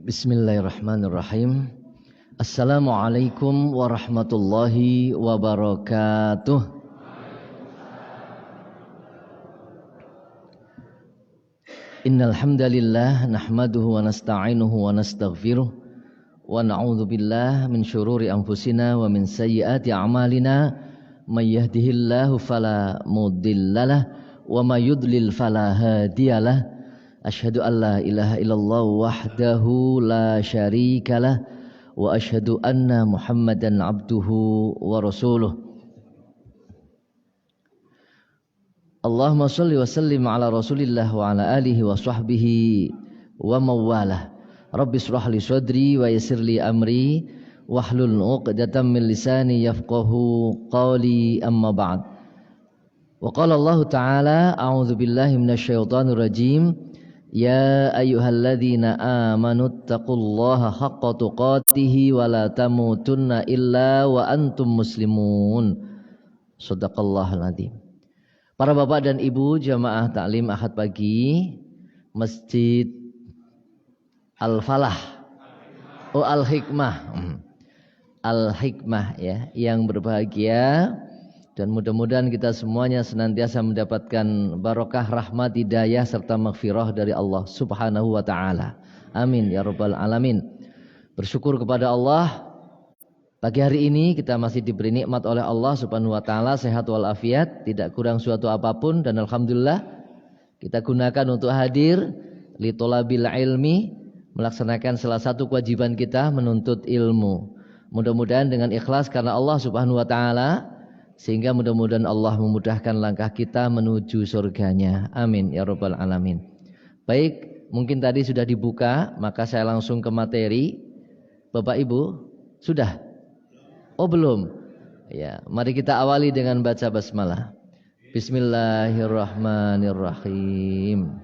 Bismillahirrahmanirrahim. Assalamualaikum warahmatullahi wabarakatuh. Innal hamdalillah nahmaduhu wa nasta'inuhu wa nastaghfiruh wa na'udzu billahi min syururi anfusina wa min sayyiati a'malina may yahdihillahu fala mudhillalah wa may yudlil fala hadiyalah. Asyhadu an la ilaha illallah wahdahu la syarikalah wa asyhadu anna Muhammadan abduhu wa rasuluh. Allahumma shalli wa sallim ala Rasulillah wa ala alihi wa sahbihi wa mawalah. Rabbi shrah li sadri wa yassir li amri wahlul 'uqdatam min lisani yafqahu qawli, amma ba'd. Wa qala Allah ta'ala a'udzu billahi minasyaitonir rajim. Ya ayyuhalladzina amanu taqullaha haqqa tuqatih wa la tamutunna illa wa antum muslimun. Shadaqallahul adzim. Para bapak dan ibu jamaah taklim Ahad pagi Masjid Al-Falah, Al-Hikmah, Al-Hikmah ya, yang berbahagia. Dan mudah-mudahan kita semuanya senantiasa mendapatkan barokah, rahmat, hidayah serta maghfirah dari Allah Subhanahu wa taala. Amin ya rabbal alamin. Bersyukur kepada Allah, pagi hari ini kita masih diberi nikmat oleh Allah Subhanahu wa taala sehat walafiat, tidak kurang suatu apapun, dan alhamdulillah kita gunakan untuk hadir li thalabil ilmi, melaksanakan salah satu kewajiban kita, menuntut ilmu. Mudah-mudahan dengan ikhlas karena Allah Subhanahu wa taala, sehingga mudah-mudahan Allah memudahkan langkah kita menuju surganya. Amin ya rabbal alamin. Baik, mungkin tadi sudah dibuka, maka saya langsung ke materi. Bapak Ibu, sudah? Oh belum? Ya, mari kita awali dengan baca basmalah. Bismillahirrahmanirrahim.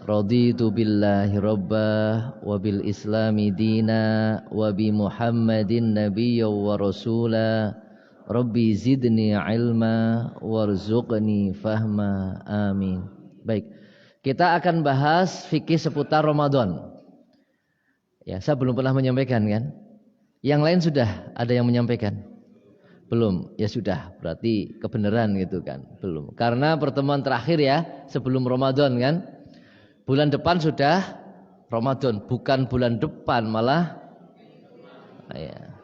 Raditu billahi rabbah wa bil islami dina wa bi Muhammadin nabiyya wa rasula. Rabbi zidni ilma warzuqni fahma, amin. Baik, kita akan bahas fikih seputar Ramadan. Ya, saya belum pernah menyampaikan kan? Yang lain sudah ada yang menyampaikan? Belum? Ya sudah, berarti kebenaran gitu kan? Belum. Karena pertemuan terakhir ya sebelum Ramadan kan? Bulan depan sudah Ramadan, bukan bulan depan malah. Ya.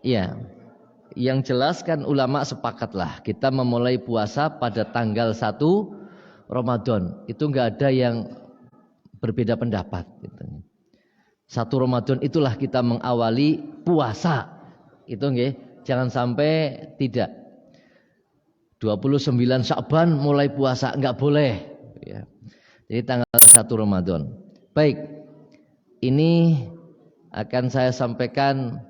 Iya. Yang jelas kan ulama sepakatlah kita memulai puasa pada tanggal 1 Ramadan. Itu enggak ada yang berbeda pendapat gitu. 1 Ramadan itulah kita mengawali puasa. Itu nggih, jangan sampai tidak. 29 Sya'ban mulai puasa, enggak boleh ya. Jadi tanggal 1 Ramadan. Baik. Ini akan saya sampaikan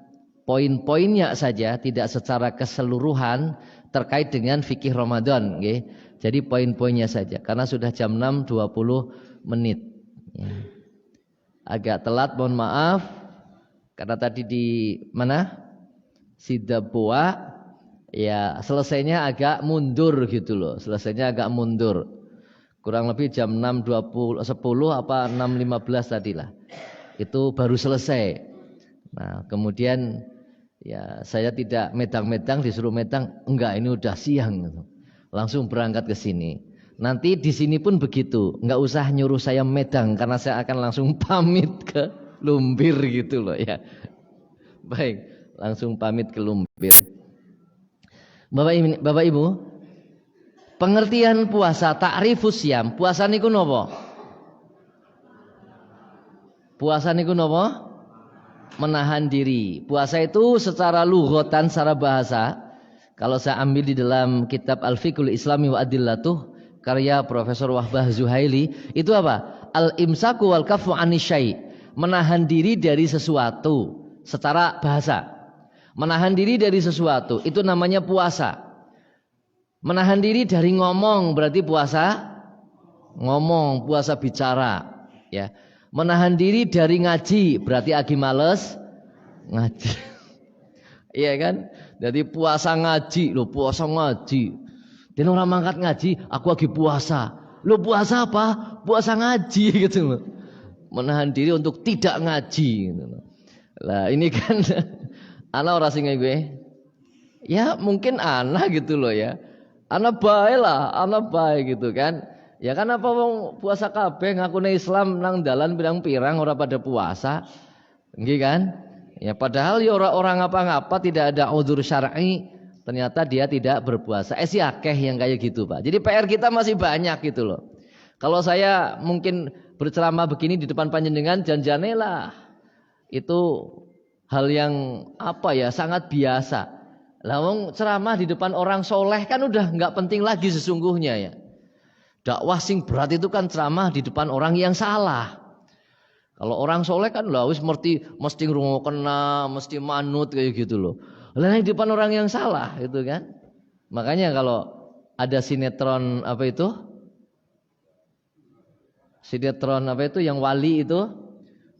poin-poinnya saja, tidak secara keseluruhan terkait dengan fikih Ramadan, okay? Jadi poin-poinnya saja, karena sudah jam 6.20 menit. Ya. Agak telat, mohon maaf, karena tadi di mana? Sidabua, ya selesainya agak mundur gitu loh, selesainya agak mundur, kurang lebih jam 6.10 apa 6.15 tadilah, itu baru selesai. Nah kemudian ya saya tidak medang-medang, disuruh medang, enggak ini udah siang gitu. Langsung berangkat ke sini. Nanti di sini pun begitu, enggak usah nyuruh saya medang karena saya akan langsung pamit ke Lumbir gitu loh ya. Baik, langsung pamit ke Lumbir. Bapak Ibu, pengertian puasa, ta'rifus syam, puasa niku napa? Puasa niku napa? Menahan diri. Puasa itu secara lughatan, secara bahasa, kalau saya ambil di dalam kitab Al-Fiqhul Islami wa Adillatuh karya Profesor Wahbah Zuhaili, itu apa? Al-imsaku wal kafu anisyai, menahan diri dari sesuatu secara bahasa. Menahan diri dari sesuatu itu namanya puasa. Menahan diri dari ngomong berarti puasa ngomong, puasa bicara ya. Menahan diri dari ngaji berarti lagi males ngaji. Iya kan? Jadi puasa ngaji, loh puasa ngaji. Dan orang mangkat ngaji, aku lagi puasa. Loh puasa apa? Puasa ngaji gitu loh. menahan diri untuk tidak ngaji gitu loh. Lah ini kan ana ora sing gue. Ya mungkin ana gitu loh ya. Ana bae lah, ana bae gitu kan. Ya kan apa wong puasa kabeh ngakune Islam nang dalan pirang-pirang ora pada puasa. Nggih kan? Ya padahal ya orang ngapa-ngapa tidak ada udzur syar'i, ternyata dia tidak berpuasa. Si akeh yang kayak gitu, Pak. Jadi PR kita masih banyak gitu loh. Kalau saya mungkin berceramah begini di depan panjenengan janjane lah. Itu hal yang apa ya, sangat biasa. Lah wong ceramah di depan orang soleh kan udah nggak penting lagi sesungguhnya ya. Dakwah sing berat itu kan ceramah di depan orang yang salah. Kalau orang soleh kan lah wis mesti ngrungokna, mesti manut kayak gitu loh. Lah di depan orang yang salah gitu kan. Makanya kalau ada sinetron apa itu? Sinetron apa itu yang wali itu?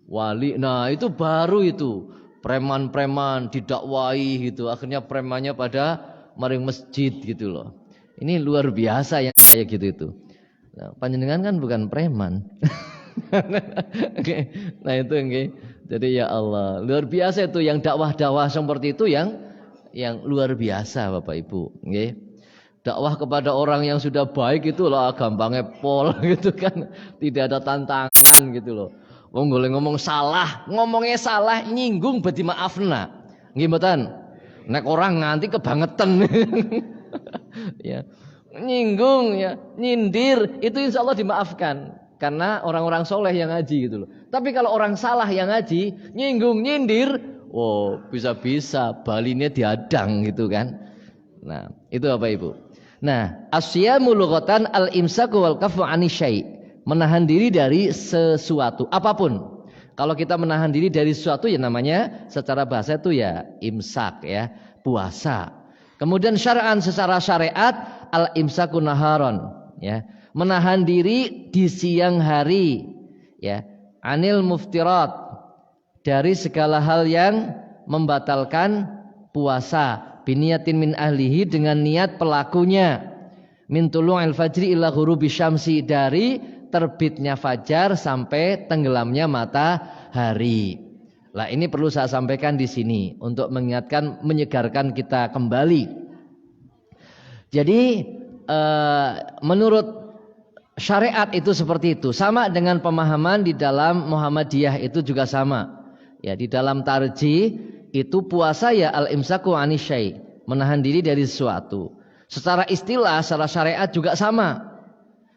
Wali. Nah, itu baru itu. Preman-preman didakwai gitu. Akhirnya premannya pada maring masjid gitu loh. Ini luar biasa yang kayak gitu itu. Nah, panjenengan kan bukan preman. Nah, itu nggih. Jadi ya Allah, luar biasa itu yang dakwah-dakwah seperti itu yang luar biasa Bapak Ibu, nggih. Dakwah kepada orang yang sudah baik itulah gampangnya pol gitu kan. Tidak ada tantangan gitu loh. Wong golek ngomong salah, ngomongnya salah nyinggung berarti maafna. Nggih mboten? Nek orang nganti kebangetan. Ya. Nyinggung ya, nyindir itu insya Allah dimaafkan karena orang-orang soleh yang ngaji gitu loh. Tapi kalau orang salah yang ngaji, nyinggung, nyindir, oh bisa-bisa balinnya diadang gitu kan. Nah, itu apa Ibu? Nah, asyamu lughatan al-imsaku wal kafu anisyai, menahan diri dari sesuatu apapun. Kalau kita menahan diri dari sesuatu ya namanya secara bahasa itu ya imsak ya, puasa. Kemudian syar'an secara syariat al-imsaku naharon ya, menahan diri di siang hari ya, anil muftirat, dari segala hal yang membatalkan puasa, biniyatin min ahlihi, dengan niat pelakunya, min tulu'il fajri ila ghurubi syamsi, dari terbitnya fajar sampai tenggelamnya matahari. Lah ini perlu saya sampaikan di sini untuk mengingatkan, menyegarkan kita kembali. Jadi menurut syariat itu seperti itu, sama dengan pemahaman di dalam Muhammadiyah itu juga sama. Ya, di dalam tarjih itu puasa ya al-imsaku anisyai, menahan diri dari sesuatu. Secara istilah, secara syariat juga sama.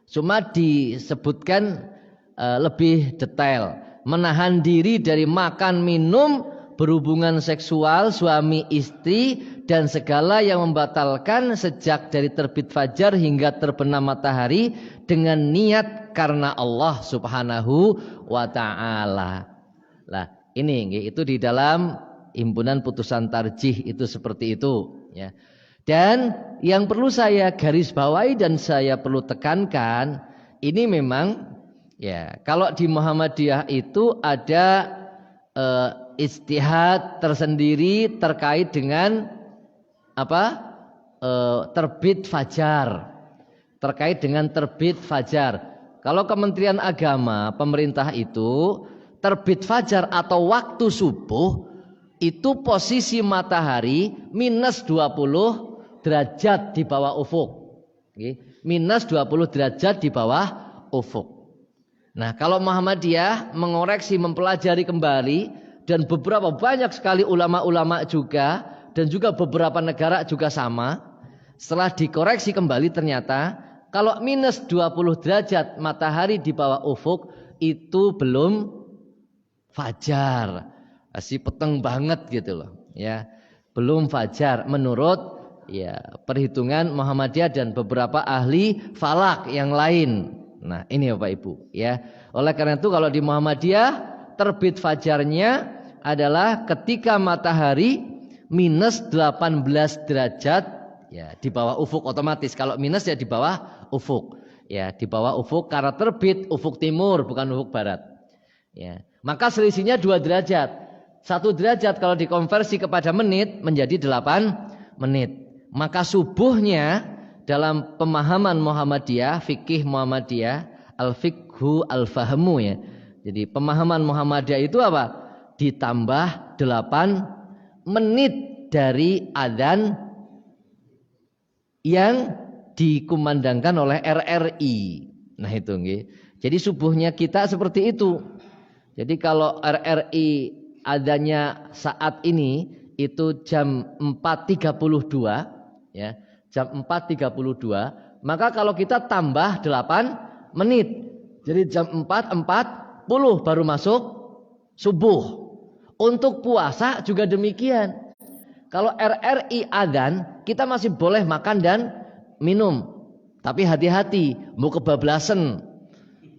Cuma disebutkan lebih detail. Menahan diri dari makan, minum, berhubungan seksual suami istri dan segala yang membatalkan sejak dari terbit fajar hingga terbenam matahari dengan niat karena Allah Subhanahu wa taala. Lah, ini itu di dalam himpunan putusan tarjih itu seperti itu ya. Dan yang perlu saya garis bawahi dan saya perlu tekankan, ini memang ya, kalau di Muhammadiyah itu ada ijtihad tersendiri terkait dengan apa? Terbit fajar. Terkait dengan terbit fajar. Kalau Kementerian Agama, pemerintah itu terbit fajar atau waktu subuh itu posisi matahari minus 20 derajat di bawah ufuk. Minus 20 derajat di bawah ufuk. Nah, kalau Muhammadiyah mengoreksi, mempelajari kembali, dan beberapa banyak sekali ulama-ulama juga, dan juga beberapa negara juga sama, setelah dikoreksi kembali ternyata kalau minus 20 derajat matahari di bawah ufuk itu belum fajar, masih peteng banget gitu loh ya, belum fajar menurut ya perhitungan Muhammadiyah dan beberapa ahli falak yang lain. Nah, ini Bapak Ibu ya. Oleh karena itu kalau di Muhammadiyah terbit fajarnya adalah ketika matahari minus 18 derajat ya di bawah ufuk otomatis. Kalau minus ya di bawah ufuk. Ya, di bawah ufuk karena terbit ufuk timur bukan ufuk barat. Ya. Maka selisihnya 2 derajat. 1 derajat kalau dikonversi kepada menit menjadi 8 menit. Maka subuhnya dalam pemahaman Muhammadiyah, fikih Muhammadiyah, al-fiqhu al-fahmu ya. Jadi pemahaman Muhammadiyah itu apa? Ditambah 8 menit dari adzan yang dikumandangkan oleh RRI. Nah itu nggih. Jadi subuhnya kita seperti itu. Jadi kalau RRI adanya saat ini itu jam 4.32 ya, jam 4.32, maka kalau kita tambah 8 menit. Jadi jam 4.40 baru masuk subuh. Untuk puasa juga demikian. Kalau RRI adzan, kita masih boleh makan dan minum. Tapi hati-hati, mau kebablasan.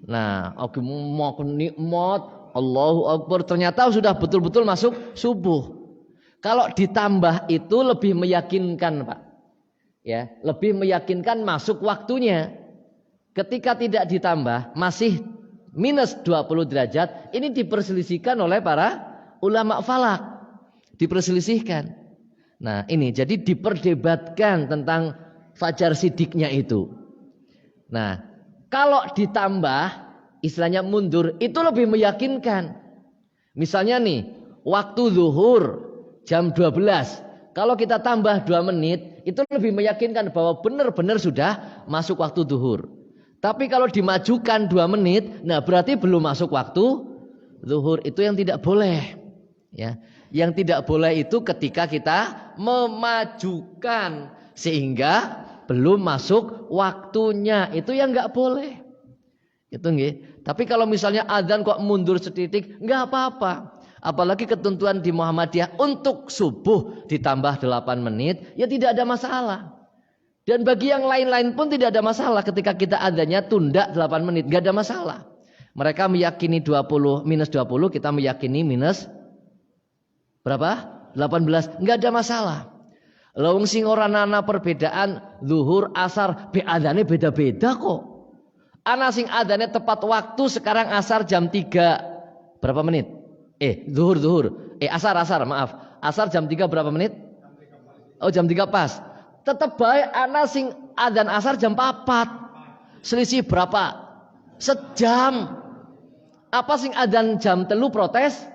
Nah, aku mau nikmat, Allahu Akbar, ternyata sudah betul-betul masuk subuh. Kalau ditambah itu lebih meyakinkan, Pak. Ya, lebih meyakinkan masuk waktunya. Ketika tidak ditambah, masih minus 20 derajat, ini diperselisihkan oleh para ulama falak. Diperselisihkan. Nah, ini jadi diperdebatkan tentang fajar sidiknya itu. Nah, kalau ditambah, istilahnya mundur, itu lebih meyakinkan. Misalnya nih, waktu zuhur jam 12. Kalau kita tambah 2 menit, itu lebih meyakinkan bahwa benar-benar sudah masuk waktu zuhur. Tapi kalau dimajukan 2 menit, nah berarti belum masuk waktu zuhur. Itu yang tidak boleh. Ya, yang tidak boleh itu ketika kita memajukan sehingga belum masuk waktunya, itu yang nggak boleh. Itu nggih. Tapi kalau misalnya adzan kok mundur setitik, nggak apa-apa. Apalagi ketentuan di Muhammadiyah untuk subuh ditambah 8 menit, ya tidak ada masalah. Dan bagi yang lain-lain pun tidak ada masalah ketika kita adzannya tunda 8 menit, nggak ada masalah. Mereka meyakini 20 minus 20, kita meyakini minus berapa? 18, nggak ada masalah. Lawang sing ora ana perbedaan zuhur asar be adzane beda-beda kok. Ana sing adzane tepat waktu sekarang asar jam 3 berapa menit? Zuhur. Asar maaf. Asar jam 3 berapa menit? Oh jam 3 pas. Tetap baik ana sing adzan asar jam 4. Selisih berapa? Sejam. Apa sing adzan jam 3 protes?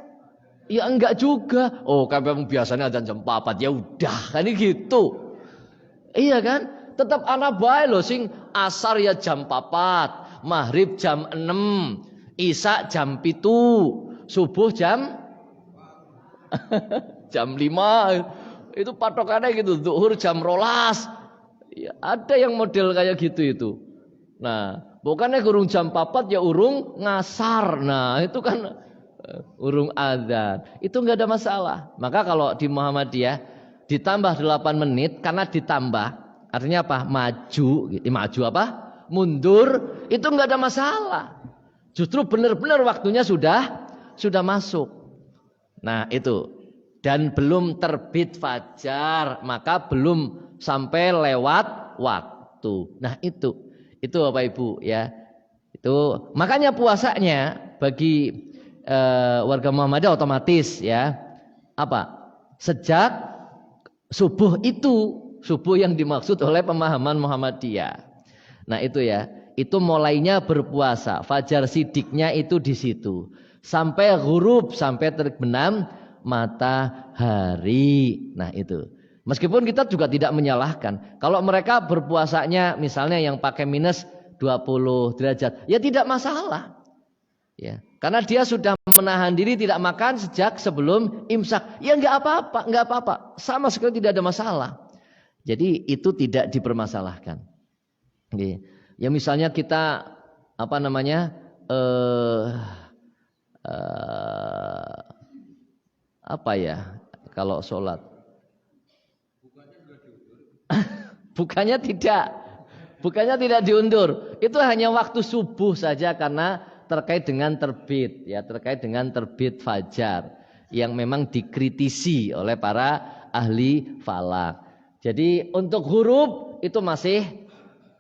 Ya enggak juga. Oh kan biasanya adzan jam 4, ya udah kan gitu. Iya kan? Tetap anak baik loh sing asar ya jam 4, maghrib jam 6, isya jam 7, subuh jam jam 5. Itu patokannya gitu, zuhur jam 12. Ya, ada yang model kayak gitu itu. Nah, bukannya urung jam 4 ya urung ngasar. Nah, itu kan urung adzan, itu nggak ada masalah. Maka kalau di Muhammadiyah ditambah 8 menit karena ditambah, artinya apa? Maju apa? Mundur, itu nggak ada masalah. Justru benar-benar waktunya sudah masuk. Nah itu, dan belum terbit fajar, maka belum sampai lewat waktu. Nah itu Bapak Ibu ya. Itu makanya puasanya bagi warga Muhammadiyah otomatis ya apa sejak subuh yang dimaksud oleh pemahaman Muhammadiyah. Nah itu ya, itu mulainya berpuasa, fajar sidiknya itu di situ sampai ghurub, sampai terbenam matahari. Nah itu meskipun kita juga tidak menyalahkan kalau mereka berpuasanya misalnya yang pakai minus 20 derajat, ya tidak masalah ya. Karena dia sudah menahan diri tidak makan sejak sebelum imsak. Ya enggak apa-apa. Sama sekali tidak ada masalah. Jadi itu tidak dipermasalahkan. Ya misalnya kita apa namanya? Apa ya kalau sholat? Bukannya tidak diundur. Itu hanya waktu subuh saja karena terkait dengan terbit fajar yang memang dikritisi oleh para ahli falak. Jadi untuk huruf itu masih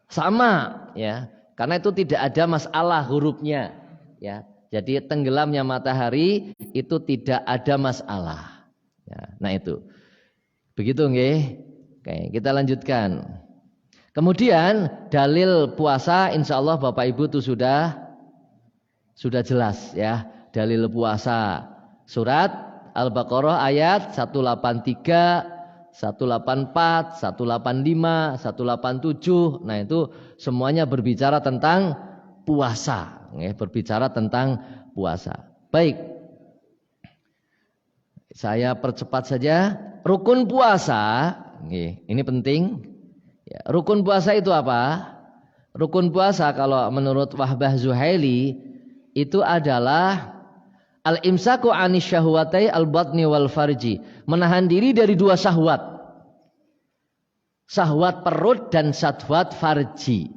sama ya, karena itu tidak ada masalah hurufnya ya. Jadi tenggelamnya matahari itu tidak ada masalah. Ya, nah itu begitu nggih. Oke, kita lanjutkan. Kemudian dalil puasa insya Allah Bapak Ibu itu sudah Sudah jelas ya dalil puasa. Surat Al-Baqarah ayat 183, 184, 185, 187. Nah, itu semuanya berbicara tentang puasa, ya, berbicara tentang puasa. Baik. Saya percepat saja. Rukun puasa, ini penting. Ya, rukun puasa itu apa? Rukun puasa kalau menurut Wahbah Zuhaili itu adalah al-imsaku anis syahwatai al-batni wal farji. Menahan diri dari dua syahwat. Syahwat perut dan syahwat farji.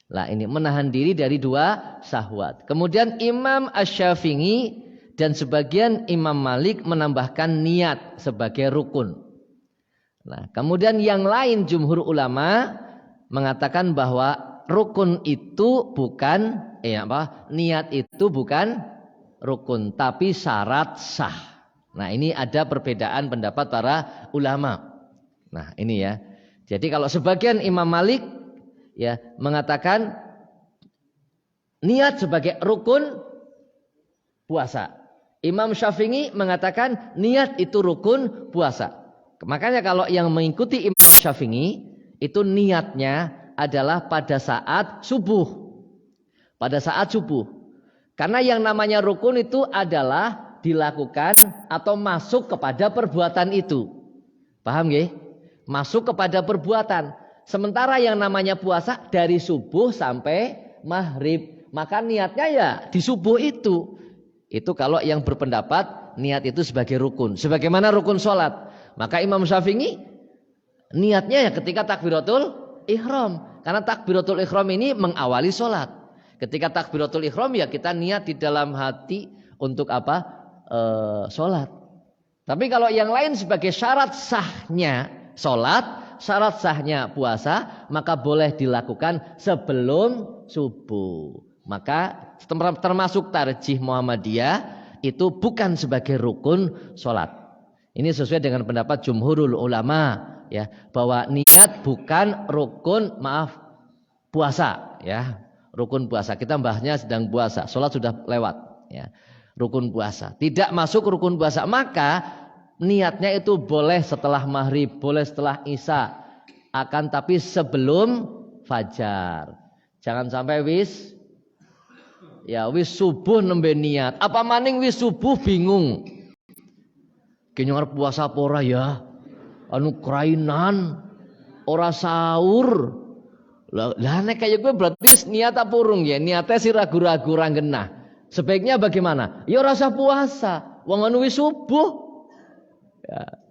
Nah, ini menahan diri dari dua syahwat. Kemudian Imam Asy-Syafi'i dan sebagian Imam Malik menambahkan niat sebagai rukun. Nah, kemudian yang lain jumhur ulama mengatakan bahwa rukun itu bukan niat itu bukan rukun tapi syarat sah. Nah, ini ada perbedaan pendapat para ulama. Nah, ini ya. Jadi kalau sebagian Imam Malik ya mengatakan niat sebagai rukun puasa. Imam Syafi'i mengatakan niat itu rukun puasa. Makanya kalau yang mengikuti Imam Syafi'i itu niatnya adalah pada saat subuh. Pada saat subuh. Karena yang namanya rukun itu adalah dilakukan atau masuk kepada perbuatan itu. Paham nggih? Masuk kepada perbuatan. Sementara yang namanya puasa dari subuh sampai maghrib. Maka niatnya ya di subuh itu. Itu kalau yang berpendapat niat itu sebagai rukun. Sebagaimana rukun sholat. Maka Imam Syafi'i niatnya ya ketika takbiratul ihram. Karena takbiratul ihram ini mengawali sholat. Ketika takbiratul ihram ya kita niat di dalam hati untuk apa? Sholat. Tapi kalau yang lain sebagai syarat sahnya sholat, syarat sahnya puasa, maka boleh dilakukan sebelum subuh. Maka termasuk tarjih Muhammadiyah itu bukan sebagai rukun sholat. Ini sesuai dengan pendapat jumhurul ulama ya, bahwa niat bukan rukun puasa ya. Rukun puasa. Kita bahasnya sedang puasa. Sholat sudah lewat ya. Rukun puasa. Tidak masuk rukun puasa. Maka niatnya itu boleh setelah maghrib, boleh setelah isya. Akan tapi sebelum fajar. Jangan sampai wis subuh nembe niat. Apa maning wis subuh bingung. Kenyar puasa apa ora ya? Anu krainan, ora sahur. Lah nek kaya gue berarti niat apa urung ya? Niatnya sih ragu-ragu ora genah. Sebaiknya bagaimana? Ya rasa puasa. Wong anu wis subuh.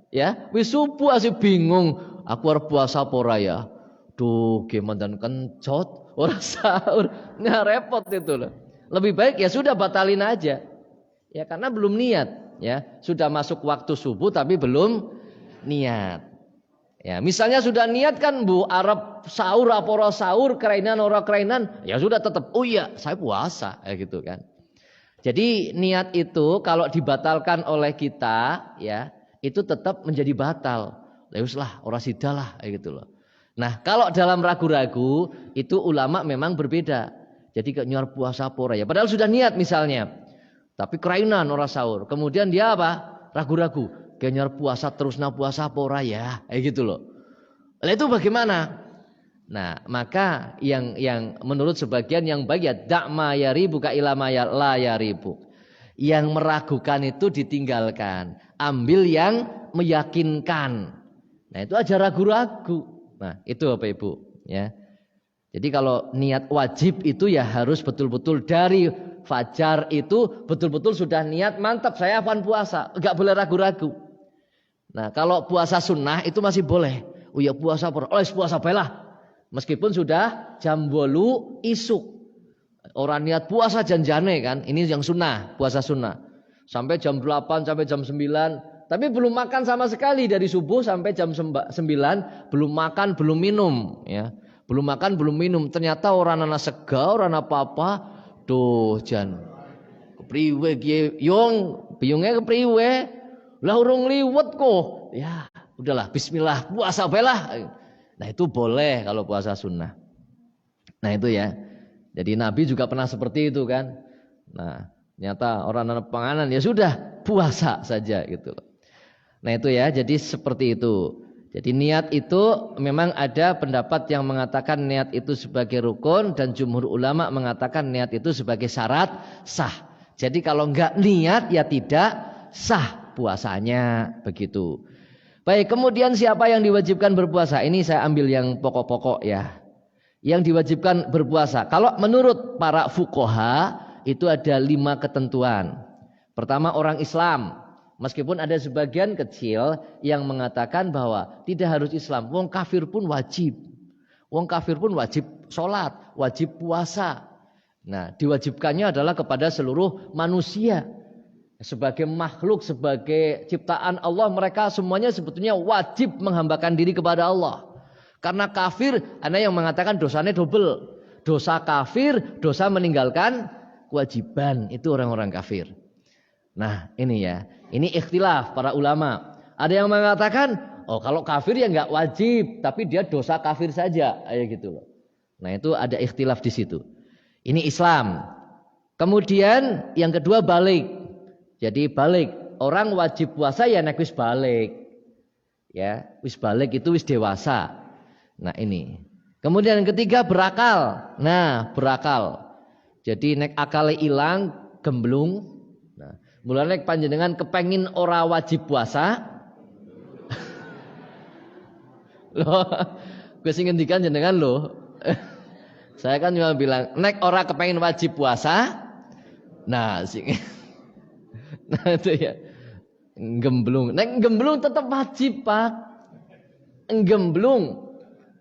Ya, wis subuh asih bingung. Aku arep puasa apa ora ya? Duh, gimana dan kencot, ora sahur. Nggak repot itu loh. Lebih baik ya sudah batalin aja. Ya karena belum niat, ya. Sudah masuk waktu subuh tapi belum niat. Ya, misalnya sudah niat kan Bu Arab sahur apa ora sahur, kerainan ora kerainan, ya sudah tetap oh iya, saya puasa kayak gitu kan. Jadi niat itu kalau dibatalkan oleh kita ya, itu tetap menjadi batal. Ya lah, ora sidalah kayak gitu loh. Nah, kalau dalam ragu-ragu itu ulama memang berbeda. Jadi nyuar puasa pora ya. Padahal sudah niat misalnya. Tapi kerainan orang sahur. Kemudian dia apa? Ragu-ragu. Nyuar puasa terus puasa pora ya. Kayak gitu loh. Lalu itu bagaimana? Nah, maka yang menurut sebagian yang baik ya dakma yaribu ka ilama ya la yaribu. Yang meragukan itu ditinggalkan. Ambil yang meyakinkan. Nah, itu aja ragu-ragu. Nah, itu Bapak Ibu, ya. Jadi kalau niat wajib itu ya harus betul-betul dari fajar itu betul-betul sudah niat mantap saya akan puasa, enggak boleh ragu-ragu. Nah, kalau puasa sunnah itu masih boleh. Oh ya puasa puasa belah. Meskipun sudah jam 8 isuk. Orang niat puasa janjane kan, ini yang sunnah, puasa sunnah. Sampai jam 8 sampai jam 9, tapi belum makan sama sekali dari subuh sampai jam 9, belum makan, belum minum ya. Belum makan, belum minum. Ternyata orang anak sega, orang apa-apa. Duh, jan. Kepriwe gie, yong, biyungnya kepriwe. Lah urung liwet kok. Ya, udahlah, bismillah, puasa belah. Nah, itu boleh kalau puasa sunnah. Nah, itu ya. Jadi Nabi juga pernah seperti itu kan. Nah, ternyata orang nahan panganan ya sudah puasa saja gitu. Nah itu ya, jadi seperti itu. Jadi niat itu memang ada pendapat yang mengatakan niat itu sebagai rukun dan jumhur ulama mengatakan niat itu sebagai syarat sah. Jadi kalau enggak niat ya tidak sah puasanya begitu. Baik, kemudian siapa yang diwajibkan berpuasa? Ini saya ambil yang pokok-pokok ya. Yang diwajibkan berpuasa. Kalau menurut para fuqaha itu ada 5 ketentuan. Pertama orang Islam. Meskipun ada sebagian kecil yang mengatakan bahwa tidak harus Islam. Wong kafir pun wajib. Wong kafir pun wajib sholat, wajib puasa. Nah, diwajibkannya adalah kepada seluruh manusia. Sebagai makhluk, sebagai ciptaan Allah, mereka semuanya sebetulnya wajib menghambakan diri kepada Allah. Karena kafir, ada yang mengatakan dosanya double. Dosa kafir, dosa meninggalkan kewajiban. Itu orang-orang kafir. Nah ini ya, ini ikhtilaf para ulama. Ada yang mengatakan, oh kalau kafir ya nggak wajib, tapi dia dosa kafir saja, kayak gitu loh. Nah itu ada ikhtilaf di situ. Ini Islam. Kemudian yang kedua balik. Jadi balik, orang wajib puasa ya nek wis balik. Ya, wis balik itu wis dewasa. Nah ini. Kemudian yang ketiga berakal. Nah berakal. Jadi nek akale ilang, gemblung. Nah, mulane panjenengan kepengin ora wajib puasa. Loh, gue sing ngendikan jenengan loh. Saya kan cuma bilang nek ora kepengin wajib puasa. Nah, sing nah itu ya. Gemblung. Nek gemblung tetap wajib, Pak. Gemblung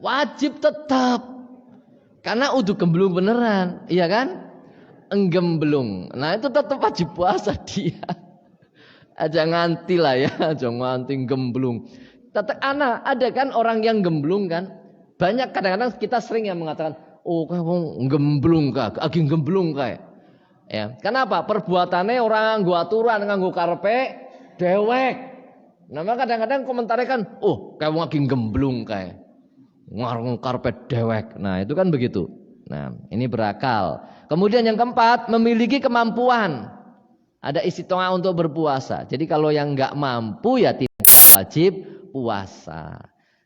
wajib tetap. Karena udah gemblung beneran, iya kan? Enggemblung. Nah itu tetap wajib puasa dia. Aja nganti lah ya, jangan nganti gemblung. Tetap ada kan orang yang gemblung kan. Banyak kadang-kadang kita sering yang mengatakan, oh kamu gemblung kak, lagi gemblung kayak. Ya, kenapa? Perbuatannya orang gua aturan nganggo karepe dewek. Nah kadang-kadang komentarnya kan, oh kamu lagi gemblung kayak. Ngarung karpet dewek. Nah itu kan begitu. Nah ini berakal. Kemudian yang keempat memiliki kemampuan. Ada istiqomah untuk berpuasa. Jadi kalau yang nggak mampu ya tidak wajib puasa.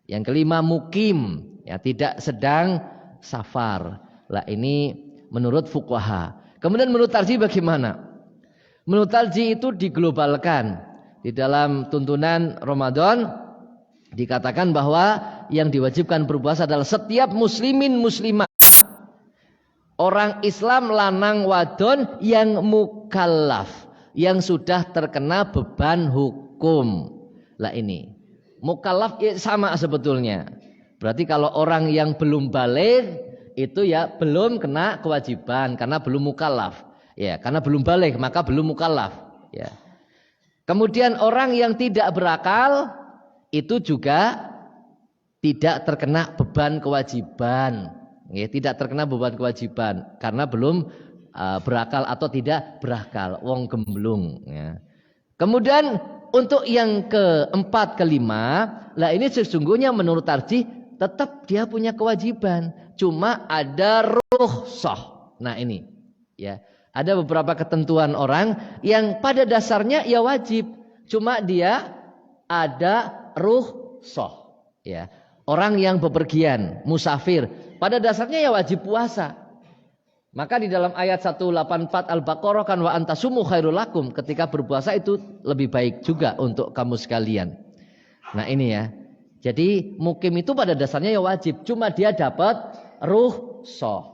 Yang kelima mukim. Ya tidak sedang safar. Lah ini menurut fuqaha. Kemudian menurut tarji bagaimana? Menurut tarji itu diglobalkan. Di dalam tuntunan Ramadan dikatakan bahwa yang diwajibkan berpuasa adalah setiap muslimin muslimah. Orang Islam lanang wadon yang mukallaf. Yang sudah terkena beban hukum. Lah ini. Mukallaf sama sebetulnya. Berarti kalau orang yang belum balik. Itu ya belum kena kewajiban. Karena belum mukallaf. Ya, karena belum balik maka belum mukallaf. Ya. Kemudian orang yang tidak berakal. Itu juga tidak terkena beban kewajiban. Ya, tidak terkena beban kewajiban karena belum berakal atau tidak berakal. Wong gemblung. Ya. Kemudian untuk yang keempat, kelima, lah ini sesungguhnya menurut tarjih tetap dia punya kewajiban. Cuma ada rukhsah. Nah ini, ya ada beberapa ketentuan orang yang pada dasarnya ya wajib. Cuma dia ada rukhsah. Ya. Orang yang bepergian, musafir, pada dasarnya ya wajib puasa. Maka di dalam ayat 184 Al-Baqarah kan wa antasumu khairul lakum, ketika berpuasa itu lebih baik juga untuk kamu sekalian. Nah ini ya. Jadi mukim itu pada dasarnya ya wajib, cuma dia dapat rukhsah.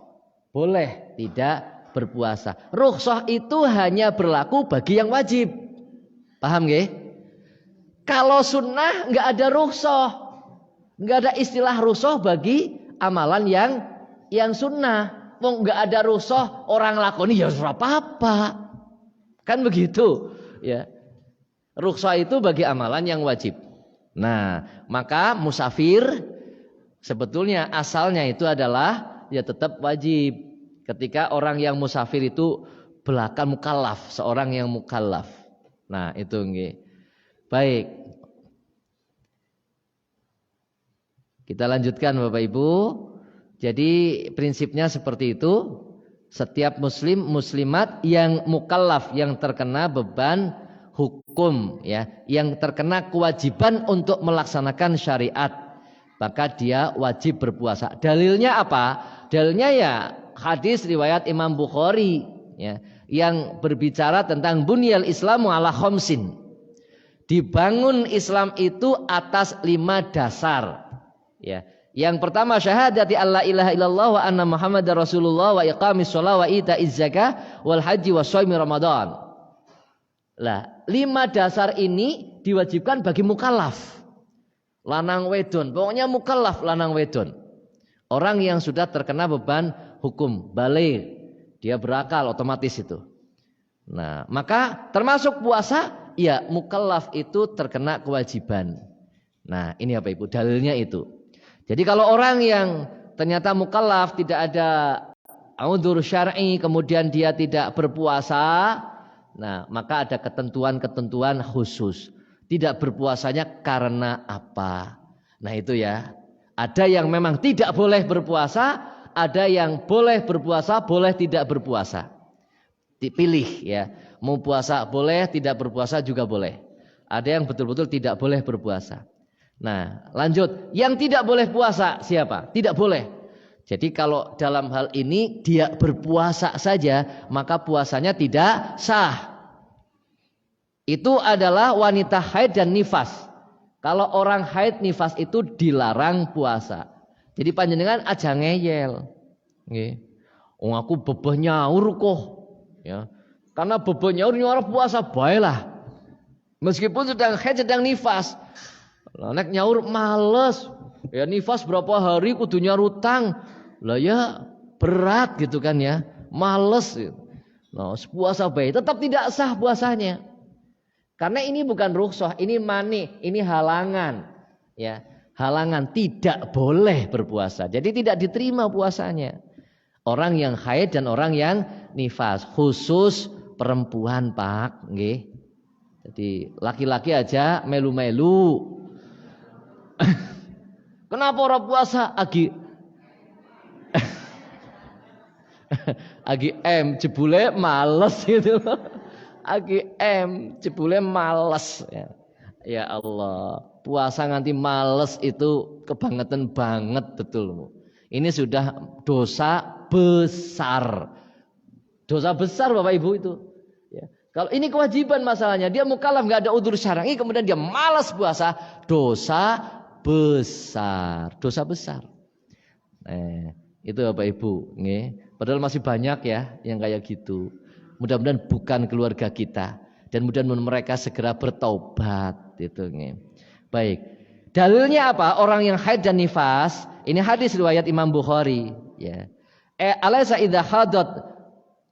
Boleh tidak berpuasa. Rukhsah itu hanya berlaku bagi yang wajib. Paham nggih? Kalau sunnah nggak ada rukhsah. Nggak ada istilah rukhsah bagi amalan yang sunnah. Mau nggak ada rukhsah orang lakoni ya ora apa-apa. Kan begitu, ya. Rukhsah itu bagi amalan yang wajib. Nah, maka musafir sebetulnya asalnya itu adalah ya tetap wajib. Ketika orang yang musafir itu belakang mukallaf, seorang yang mukallaf. Nah, itu nggih. Baik. Kita lanjutkan Bapak Ibu. Jadi prinsipnya seperti itu. Setiap muslim muslimat yang mukallaf, yang terkena beban hukum, ya, yang terkena kewajiban untuk melaksanakan syariat, maka dia wajib berpuasa. Dalilnya apa? Dalilnya ya hadis riwayat Imam Bukhari, ya, yang berbicara tentang bunyal Islamu ala khamsin. Dibangun Islam itu atas 5 dasar, ya. Yang pertama syahadati alla ilaha illallah wa anna muhammadar rasulullah wa iqamis shalah wa ita'iz zakah wal haji wa shaumi ramadan. Lah, 5 dasar ini diwajibkan bagi mukallaf. Lanang wedon, pokoknya mukallaf lanang wedon. Orang yang sudah terkena beban hukum, baligh, dia berakal otomatis itu. Nah, maka termasuk puasa, ya mukallaf itu terkena kewajiban. Nah, ini apa Ibu? Dalilnya itu. Jadi kalau orang yang ternyata mukallaf, tidak ada udzur syar'i, kemudian dia tidak berpuasa, nah maka ada ketentuan-ketentuan khusus. Tidak berpuasanya karena apa? Nah itu ya. Ada yang memang tidak boleh berpuasa, ada yang boleh berpuasa, boleh tidak berpuasa. Dipilih ya. Mau puasa boleh, tidak berpuasa juga boleh. Ada yang betul-betul tidak boleh berpuasa. Nah, lanjut. Yang tidak boleh puasa siapa? Tidak boleh. Jadi kalau dalam hal ini dia berpuasa saja, maka puasanya tidak sah. Itu adalah wanita haid dan nifas. Kalau orang haid nifas itu dilarang puasa. Jadi panjenengan aja ngeyel. Nggih. Wong aku bebeh nyaur kok. Ya. Karena bebeh nyaur nyuara puasa baelah. Meskipun sedang haid sedang nifas. Lah nek nyaur males. Ya nifas berapa hari kudu nyaur utang. Lah ya berat gitu kan ya. Males gitu. Nah, puasa baik tetap tidak sah puasanya. Karena ini bukan rukhsah, ini mani, ini halangan. Ya, halangan, tidak boleh berpuasa. Jadi tidak diterima puasanya. Orang yang haid dan orang yang nifas, khusus perempuan, Pak, nggih. Jadi laki-laki aja melu-melu. Kenapa orang puasa? Agi jebule males gitu. Agi jebule males ya. Ya Allah, puasa nganti males itu kebangetan banget betul. Ini sudah dosa besar. Dosa besar Bapak Ibu itu. Ya. Kalau ini kewajiban masalahnya, dia mukallaf enggak ada udzur syar'i kemudian dia malas puasa, dosa besar, dosa besar. Itu Bapak Ibu, nggih. Padahal masih banyak ya yang kayak gitu. Mudah-mudahan bukan keluarga kita dan mudah-mudahan mereka segera bertaubat itu nggih. Baik. Dalilnya apa? Orang yang haid dan nifas, ini hadis riwayat Imam Bukhari, ya. Alaysa idza hadat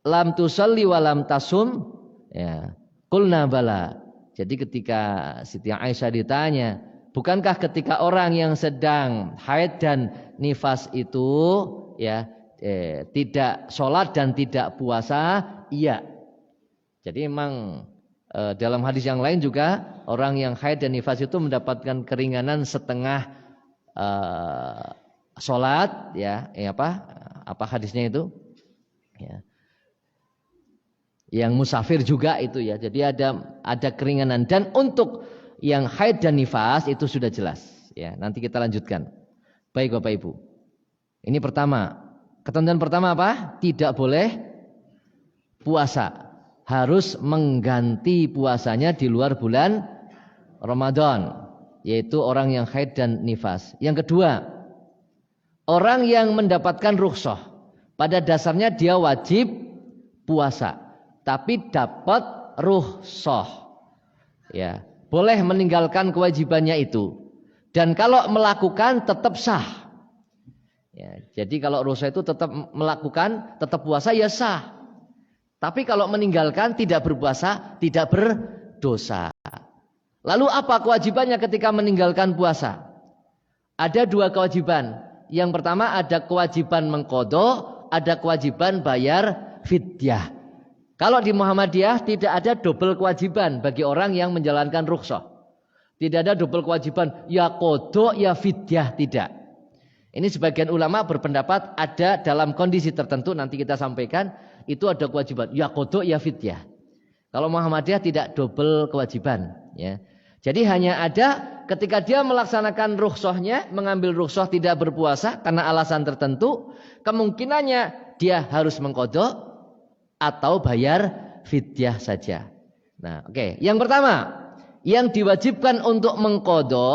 lam tusalli wa lam tasum? Ya. Qulna bala. Jadi ketika Siti Aisyah ditanya, bukankah ketika orang yang sedang haid dan nifas itu ya tidak sholat dan tidak puasa? Iya. Jadi memang dalam hadis yang lain juga orang yang haid dan nifas itu mendapatkan keringanan setengah sholat ya. Apa hadisnya itu? Ya. Yang musafir juga itu ya. Jadi ada keringanan dan untuk yang haid dan nifas itu sudah jelas ya. Nanti kita lanjutkan. Baik Bapak Ibu. Ini pertama. Ketentuan pertama apa? Tidak boleh puasa. Harus mengganti puasanya di luar bulan Ramadan, yaitu orang yang haid dan nifas. Yang kedua, orang yang mendapatkan rukhsah. Pada dasarnya dia wajib puasa, tapi dapat rukhsah. Ya. Boleh meninggalkan kewajibannya itu. Dan kalau melakukan tetap sah. Ya, jadi kalau rukhsah itu tetap melakukan, tetap puasa ya sah. Tapi kalau meninggalkan tidak berpuasa, tidak berdosa. Lalu apa kewajibannya ketika meninggalkan puasa? Ada 2 kewajiban. Yang pertama ada kewajiban mengqadha, ada kewajiban bayar fidyah. Kalau di Muhammadiyah tidak ada double kewajiban bagi orang yang menjalankan rukhsah. Tidak ada double kewajiban ya qadha ya fidyah, tidak. Ini sebagian ulama berpendapat ada dalam kondisi tertentu, nanti kita sampaikan, itu ada kewajiban. Ya qadha ya fidyah. Kalau Muhammadiyah tidak double kewajiban. Ya. Jadi hanya ada ketika dia melaksanakan rukhsahnya, mengambil rukhsah tidak berpuasa karena alasan tertentu, kemungkinannya dia harus mengqadha atau bayar fidyah saja. Nah, oke. Yang pertama, yang diwajibkan untuk mengqadha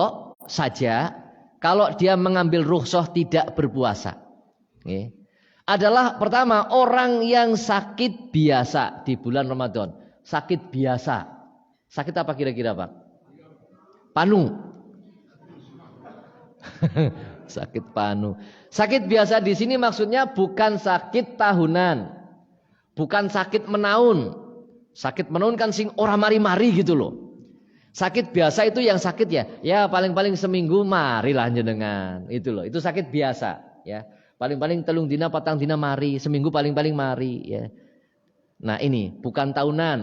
saja kalau dia mengambil rukhsah tidak berpuasa. Oke. Adalah pertama orang yang sakit biasa di bulan Ramadan. Sakit biasa. Sakit apa kira-kira, Pak? Panu. Sakit panu. Sakit biasa di sini maksudnya bukan sakit tahunan. Bukan sakit menaun. Sakit menaun kan sing ora mari-mari gitu loh. Sakit biasa itu yang sakit ya paling-paling seminggu marilah jenengan. Itu loh, itu sakit biasa ya. Paling-paling telung dina patang dina mari, seminggu paling-paling mari ya. Nah, ini bukan tahunan.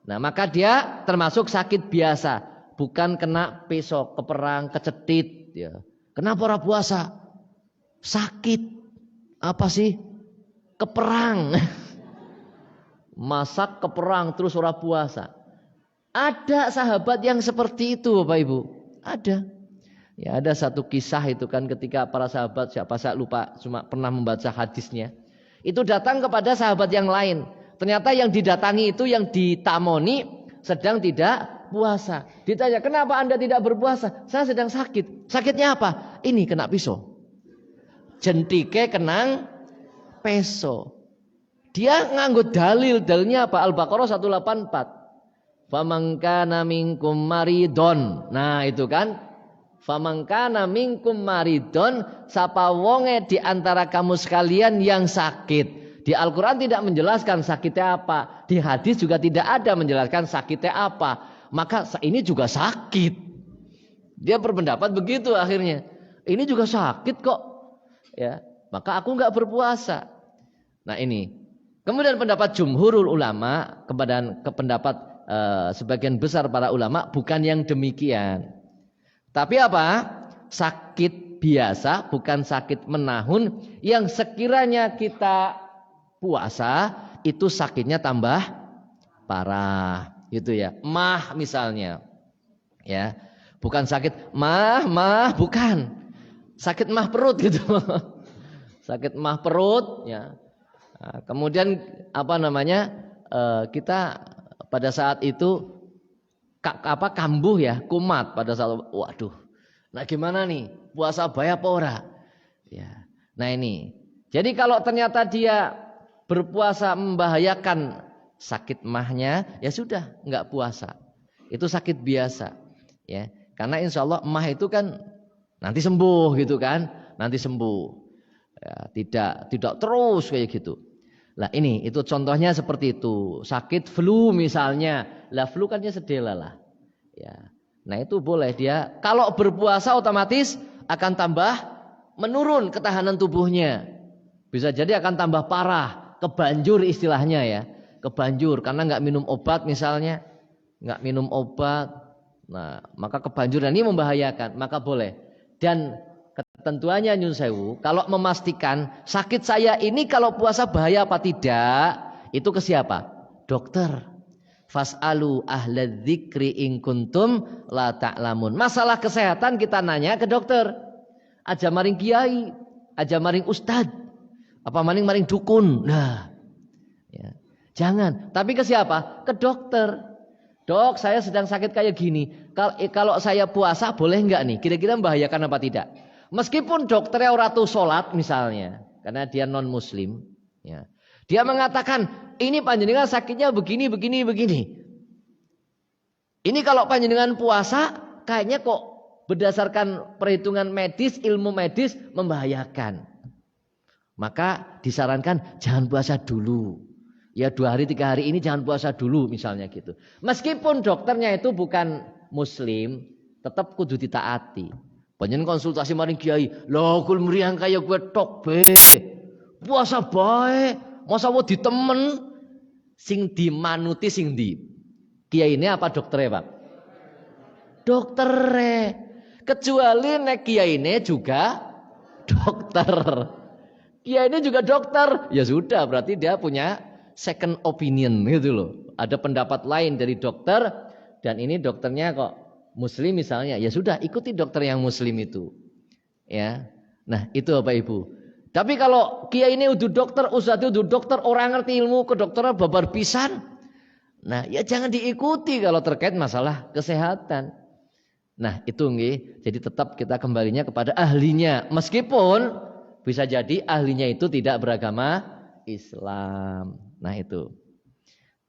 Nah, maka dia termasuk sakit biasa, bukan kena pesok, keperang, kecetit ya. Kenapa ora puasa? Sakit. Apa sih? Keperang. Masak keperang terus ora puasa. Ada sahabat yang seperti itu, Bapak Ibu. Ada. Ya, ada satu kisah itu kan ketika para sahabat, siapa saya lupa, cuma pernah membaca hadisnya. Itu datang kepada sahabat yang lain. Ternyata yang didatangi itu, yang ditamoni sedang tidak puasa. Ditanya, kenapa Anda tidak berpuasa? Saya sedang sakit. Sakitnya apa? Ini kena pisau. Jentike kenang peso. Dia nganggo dalilnya apa? Al-Baqarah 184. Faman kana minkum maridon. Nah, itu kan. Faman kana minkum maridon, sapa wonge di antara kamu sekalian yang sakit. Di Al-Qur'an tidak menjelaskan sakitnya apa. Di hadis juga tidak ada menjelaskan sakitnya apa. Maka ini juga sakit. Dia berpendapat begitu akhirnya. Ini juga sakit kok. Ya, maka aku enggak berpuasa. Nah, ini. Kemudian pendapat jumhurul ulama, kepada pendapat sebagian besar para ulama bukan yang demikian. Tapi apa? Sakit biasa, bukan sakit menahun yang sekiranya kita puasa itu sakitnya tambah parah, gitu ya. Mah misalnya. Ya. Bukan sakit mah bukan. Sakit mah perut gitu. Sakit mah perut ya. Nah, kemudian apa namanya? Kita pada saat itu kambuh ya, kumat pada saat waduh. Nah, gimana nih? Puasa bahaya apa ora? Ya. Nah, ini. Jadi kalau ternyata dia berpuasa membahayakan sakit mahnya, ya sudah, enggak puasa. Itu sakit biasa, ya. Karena insya Allah mah itu kan nanti sembuh gitu kan, nanti sembuh. Ya, tidak terus kayak gitu. Lah ini itu contohnya seperti itu. Sakit flu misalnya. Lah flu kan sedela lah. Ya. Nah, itu boleh dia kalau berpuasa otomatis akan tambah menurun ketahanan tubuhnya. Bisa jadi akan tambah parah, kebanjur istilahnya ya. Kebanjur karena enggak minum obat misalnya. Enggak minum obat. Nah, maka kebanjuran ini membahayakan, maka boleh. Dan ketentuannya nyun sewu, kalau memastikan sakit saya ini kalau puasa bahaya apa tidak, itu ke siapa? Dokter. Fas'alu ahla dzikri in kuntum la ta'lamun. Masalah kesehatan kita nanya ke dokter. Aja maring kiai, aja maring ustad, apa maring dukun. Nah, ya. Jangan. Tapi ke siapa? Ke dokter. Dok, saya sedang sakit kayak gini. Kalau saya puasa boleh enggak nih? Kira-kira membahayakan apa tidak? Meskipun dokternya orang tuh sholat misalnya, karena dia non muslim, ya. Dia mengatakan ini panjenengan sakitnya begini. Ini kalau panjenengan puasa, kayaknya kok berdasarkan perhitungan medis, ilmu medis membahayakan. Maka disarankan jangan puasa dulu. Ya 2 hari 3 hari ini jangan puasa dulu misalnya gitu. Meskipun dokternya itu bukan muslim, tetap kudu ditaati. Panjenengan konsultasi maring kiai, lho kul mriyang kaya kowe tok be. Puasa bae, masa wae ditemen sing dimanuti sing ndi? Kiai ini apa dokternya, Pak? Doktere. Kecuali nek kiai ini juga dokter. Kiai ini juga dokter. Ya sudah, berarti dia punya second opinion gitu loh. Ada pendapat lain dari dokter dan ini dokternya kok muslim misalnya. Ya sudah, ikuti dokter yang muslim itu. Ya. Nah, itu Bapak Ibu. Tapi kalau kiai ini udah dokter, ustadz udah dokter, orang ngerti ilmu kedokteran babar pisan. Nah, ya jangan diikuti kalau terkait masalah kesehatan. Nah, itu nggih. Jadi tetap kita kembalinya kepada ahlinya. Meskipun bisa jadi ahlinya itu tidak beragama Islam. Nah, itu.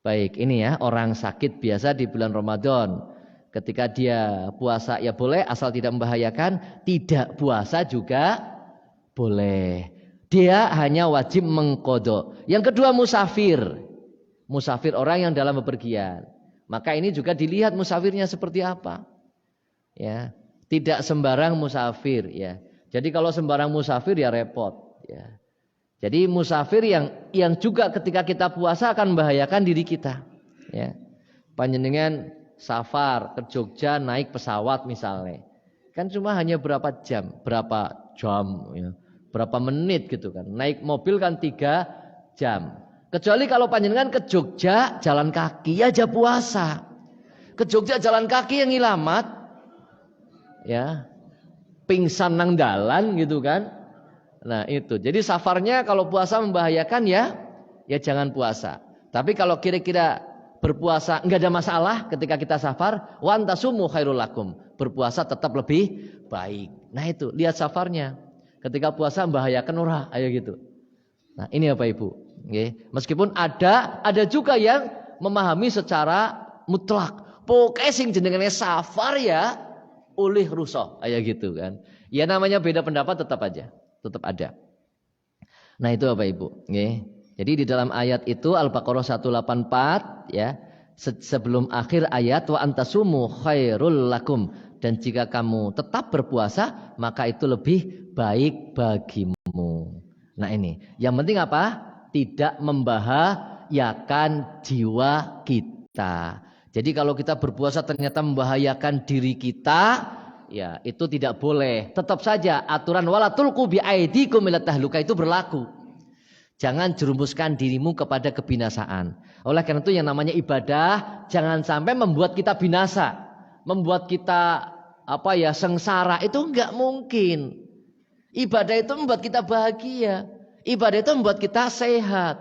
Baik, ini ya orang sakit biasa di bulan Ramadan. Ketika dia puasa ya boleh asal tidak membahayakan, tidak puasa juga boleh. Dia hanya wajib mengqadha. Yang kedua musafir. Musafir orang yang dalam bepergian. Maka ini juga dilihat musafirnya seperti apa. Ya, tidak sembarang musafir ya. Jadi kalau sembarang musafir ya repot ya. Jadi musafir yang juga ketika kita puasa akan membahayakan diri kita ya. Panjenengan safar ke Jogja naik pesawat misalnya. Kan cuma hanya berapa jam ya. Berapa menit gitu kan. Naik mobil kan 3 jam. Kecuali kalau panjenengan ke Jogja jalan kaki aja puasa. Ke Jogja jalan kaki yang ilamat ya. Pingsan nang dalan gitu kan. Nah, itu. Jadi safarnya kalau puasa membahayakan ya jangan puasa. Tapi kalau kira-kira berpuasa enggak ada masalah ketika kita safar, wa antasumu khairul lakum. Berpuasa tetap lebih baik. Nah, itu, lihat safarnya. Ketika puasa membahayakan ora, ayo gitu. Nah, ini Bapak Ibu, nggih. Meskipun ada juga yang memahami secara mutlak. Pokoknya sing jenengane safar ya oleh rusuh, kayak gitu kan. Ya namanya beda pendapat tetap ada. Nah, itu Bapak Ibu, nggih. Jadi di dalam ayat itu Al-Baqarah 184 ya, sebelum akhir ayat wa antasumu khairul lakum, dan jika kamu tetap berpuasa maka itu lebih baik bagimu. Nah, ini. Yang penting apa? Tidak membahayakan jiwa kita. Jadi kalau kita berpuasa ternyata membahayakan diri kita, ya itu tidak boleh. Tetap saja aturan wala tulqu bi aidikum ila tahluka itu berlaku. Jangan jerumuskan dirimu kepada kebinasaan. Oleh karena itu yang namanya ibadah jangan sampai membuat kita binasa, membuat kita sengsara, itu enggak mungkin. Ibadah itu membuat kita bahagia. Ibadah itu membuat kita sehat.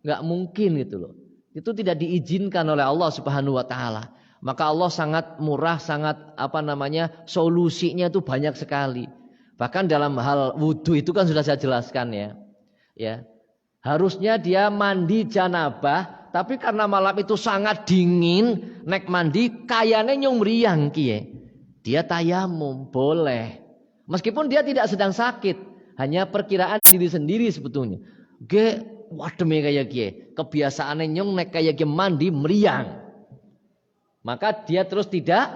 Enggak mungkin gitu loh. Itu tidak diizinkan oleh Allah Subhanahu wa taala. Maka Allah sangat murah, sangat solusinya itu banyak sekali. Bahkan dalam hal wudu itu kan sudah saya jelaskan ya. Ya. Harusnya dia mandi janabah, tapi karena malam itu sangat dingin, nek mandi kayane nyumriyang kiye. Dia tayamum, boleh. Meskipun dia tidak sedang sakit, hanya perkiraan diri sendiri sebetulnya. Wademe kayak kiye, kebiasaane nyung nek kayak kiye mandi meriang. Maka dia terus tidak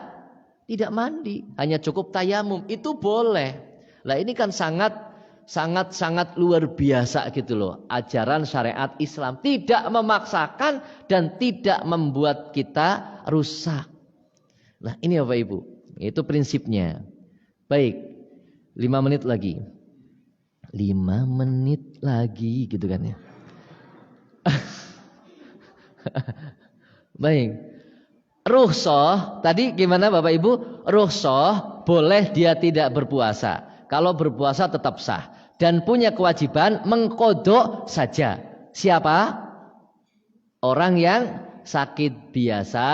mandi, hanya cukup tayamum, itu boleh. Lah ini kan sangat luar biasa gitu loh. Ajaran syariat Islam tidak memaksakan dan tidak membuat kita rusak. Nah, ini Bapak Ibu, itu prinsipnya. Baik, 5 menit lagi. 5 menit lagi gitu kan ya. Baik. Rukhsah, tadi gimana Bapak Ibu? Rukhsah boleh dia tidak berpuasa. Kalau berpuasa tetap sah dan punya kewajiban mengqadha saja. Siapa? Orang yang sakit biasa,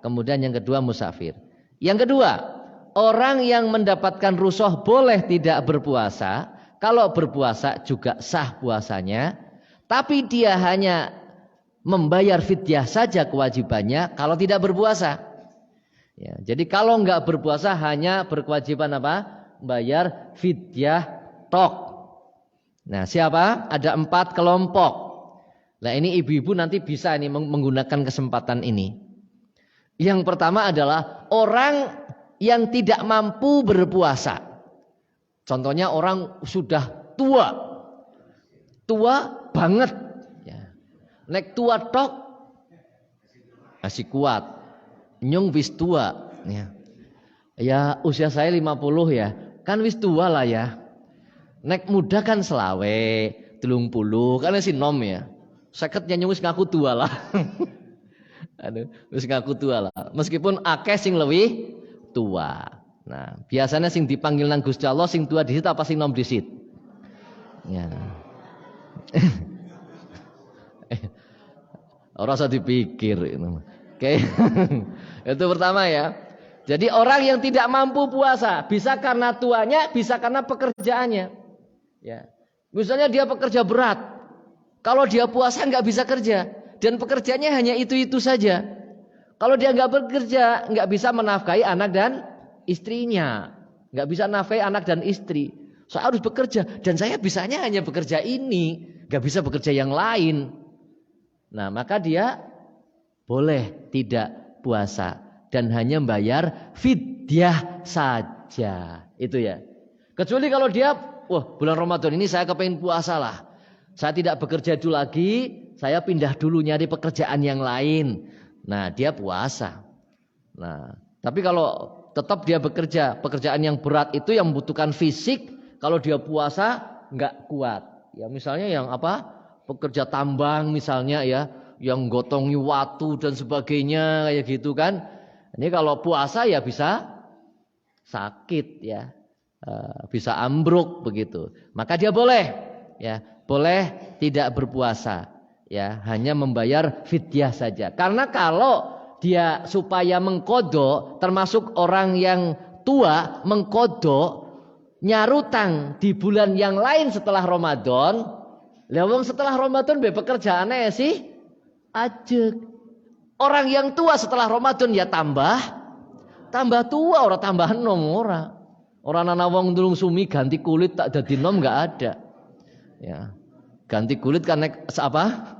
kemudian yang kedua musafir. Yang kedua, orang yang mendapatkan rukhsah boleh tidak berpuasa. Kalau berpuasa juga sah puasanya, tapi dia hanya membayar fidyah saja kewajibannya kalau tidak berpuasa. Ya, jadi kalau enggak berpuasa hanya berkewajiban apa? Bayar fidyah tok. Nah, siapa? Ada 4 kelompok. Nah, ini ibu-ibu nanti bisa ini menggunakan kesempatan ini. Yang pertama adalah orang yang tidak mampu berpuasa. Contohnya orang sudah tua banget. Ya. Nek tua tok masih kuat. Nyung wis tua. Ya usia saya 50 ya. Kan wis tua lah ya. Nek muda kan selawe, 30 kan si nom ya. 50 nyanyi wis ngaku tua lah. Aduh, wis ngaku tua lah. Meskipun akeh sing lebih tua. Nah, biasanya sing dipanggil nang Gusti Allah sing tua disit apa sing nom disit? Ya. Ora usah dipikir itu. Oke. Itu pertama ya. Jadi orang yang tidak mampu puasa bisa karena tuanya, bisa karena pekerjaannya. Ya. Misalnya dia pekerja berat. Kalau dia puasa nggak bisa kerja dan pekerjaannya hanya itu-itu saja. Kalau dia nggak bekerja, nggak bisa menafkahi anak dan istrinya, nggak bisa nafkahi anak dan istri. Saya harus bekerja dan saya bisanya hanya bekerja ini, nggak bisa bekerja yang lain. Nah, maka dia boleh tidak puasa dan hanya bayar fidyah saja. Itu ya. Kecuali kalau dia, wah bulan Ramadan ini saya kepengen puasa lah. Saya tidak bekerja dulu lagi, saya pindah dulu nyari pekerjaan yang lain. Nah, dia puasa. Nah, tapi kalau tetap dia bekerja, pekerjaan yang berat itu yang membutuhkan fisik, kalau dia puasa nggak kuat. Ya misalnya yang apa? Pekerja tambang misalnya ya, yang gotongi watu dan sebagainya kayak gitu kan. Ini kalau puasa ya bisa sakit ya, bisa ambruk begitu. Maka dia boleh, ya boleh tidak berpuasa, ya hanya membayar fidyah saja. Karena kalau dia supaya mengkodok, termasuk orang yang tua mengkodok nyarutang di bulan yang lain setelah Ramadan. Lawang setelah Ramadan be pekerjaannya sih ajek. Orang yang tua setelah Ramadan ya tambah tua, orang tambah nom ora. Orang ana wong durung sumi ganti kulit tak dadi nom enggak ada. Ya. Ganti kulit kan nek apa?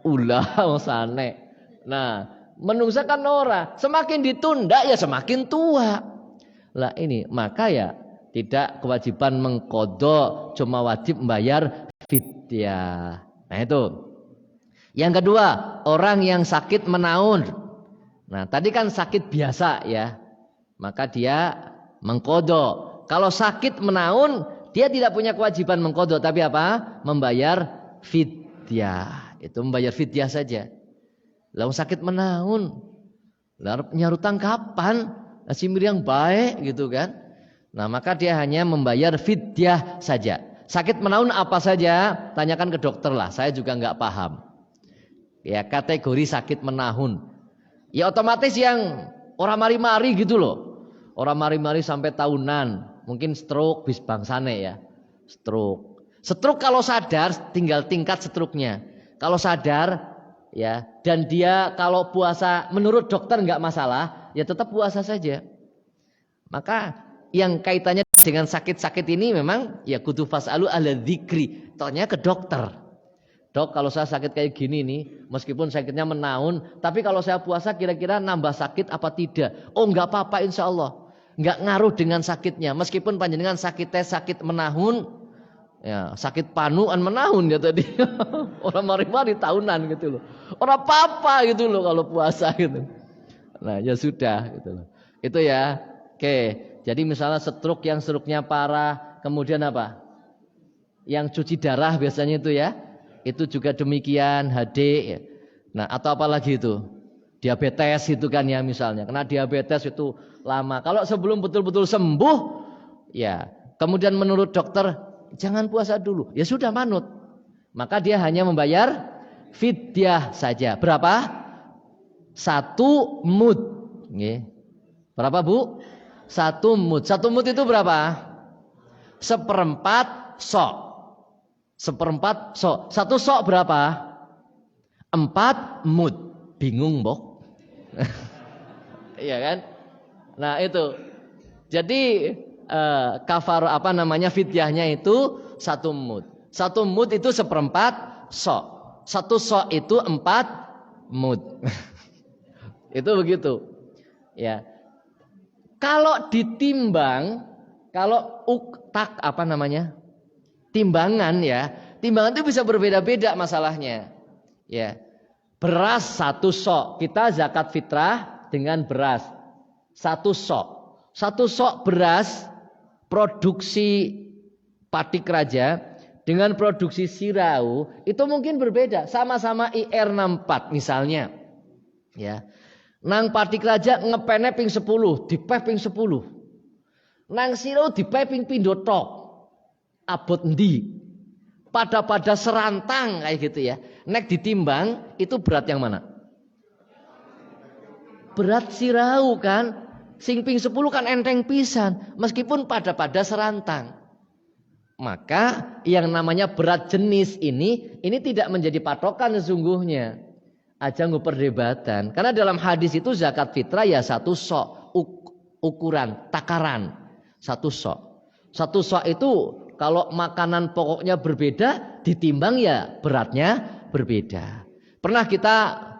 Ulah sane. Nah, menungsa kan ora, semakin ditunda ya semakin tua. Lah ini maka ya tidak kewajiban mengkodok, cuma wajib membayar fidyah. Nah itu. Yang kedua, orang yang sakit menaun. Nah tadi kan sakit biasa ya, maka dia mengkodok. Kalau sakit menaun, dia tidak punya kewajiban mengkodok, tapi apa? Membayar fidyah. Itu membayar fidyah saja. Lalu sakit menaun, lalu nyarutang kapan? Nasi yang baik gitu kan? Nah maka dia hanya membayar fidyah saja. Sakit menaun apa saja? Tanyakan ke dokter lah. Saya juga nggak paham. Ya kategori sakit menahun. Ya otomatis yang orang mari-mari gitu loh. Orang mari-mari sampai tahunan. Mungkin stroke bis bangsane ya. Stroke kalau sadar tinggal tingkat stroke-nya. Kalau sadar ya dan dia kalau puasa menurut dokter nggak masalah, ya tetap puasa saja. Maka yang kaitannya dengan sakit-sakit ini memang ya kudu fasalu ala dzikri. Tanya ke dokter. Dok, kalau saya sakit kayak gini nih, meskipun sakitnya menaun, tapi kalau saya puasa kira-kira nambah sakit apa tidak? Oh, nggak apa-apa insya Allah. Nggak ngaruh dengan sakitnya. Meskipun panjenengan sakitnya sakit menahun, ya sakit panuan menahun ya tadi. Orang mari-mari tahunan gitu loh. Orang apa-apa gitu loh kalau puasa gitu. Nah ya sudah gitu loh. Itu ya. Oke. Jadi misalnya stroke-nya parah, kemudian apa? Yang cuci darah biasanya itu ya. Itu juga demikian HD ya. Nah atau apa lagi itu? Diabetes itu kan ya misalnya. Karena diabetes itu lama. Kalau sebelum betul-betul sembuh, ya kemudian menurut dokter jangan puasa dulu. Ya sudah manut. Maka dia hanya membayar fidyah saja. Berapa? 1 mud. Berapa Bu? 1 mud. 1 mud itu berapa? 1/4 sok. 1/4 sok. 1 sok berapa? 4 mud. Bingung Bok? Iya kan? Nah itu. Jadi kafar apa namanya fidyahnya itu 1 mud. 1 mud itu 1/4 sok. 1 sok itu 4 mud. Itu begitu. Ya. Kalau ditimbang, kalau uktak apa namanya? Timbangan ya. Timbangan itu bisa berbeda-beda masalahnya. Ya. Beras 1 sok. Kita zakat fitrah dengan beras 1 sok. 1 sok beras produksi Patikraja dengan produksi Sirau itu mungkin berbeda. Sama-sama IR64 misalnya. Ya. Nang Patikraja ngepene ping 10, dipeh ping 10. Nang Sirau dipeh ping pindho tok. Abot endi? Pada serantang kayak gitu ya. Nek ditimbang itu berat yang mana? Berat Sirau kan. Sing ping 10 kan enteng pisan. Meskipun pada serantang. Maka yang namanya berat jenis ini tidak menjadi patokan sesungguhnya. Aja nggak perdebatan. Karena dalam hadis itu zakat fitrah ya satu sok ukuran takaran satu sok. Satu sok itu kalau makanan pokoknya berbeda ditimbang ya beratnya berbeda. Pernah kita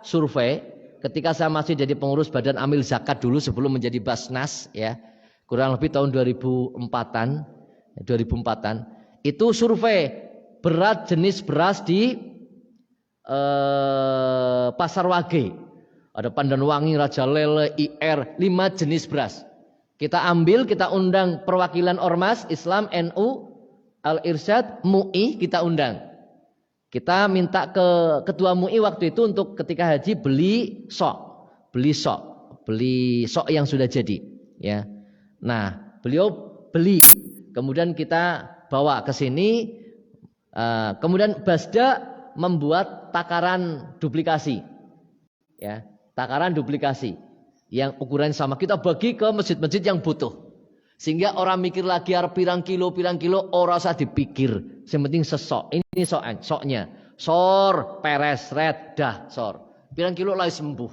survei ketika saya masih jadi pengurus Badan Amil Zakat dulu sebelum menjadi Basnas ya. Kurang lebih tahun 2004-an itu survei berat jenis beras di Pasar Wage. Ada Pandanwangi, Raja Lele, IR, 5 jenis beras. Kita ambil, kita undang perwakilan Ormas Islam, NU, Al-Irsyad, MUI kita undang. Kita minta ke ketua MUI waktu itu untuk ketika haji beli sok yang sudah jadi ya. Nah, beliau beli. Kemudian kita bawa ke sini. Kemudian Basda membuat takaran duplikasi. Ya, takaran duplikasi yang ukuran sama kita bagi ke masjid-masjid yang butuh. Sehingga orang mikir lagi arep pirang kilo ora usah dipikir. Yang penting sesok. Ini soknya. Sor, peres, red, dah, sor. Pirang kilo lah sembuh.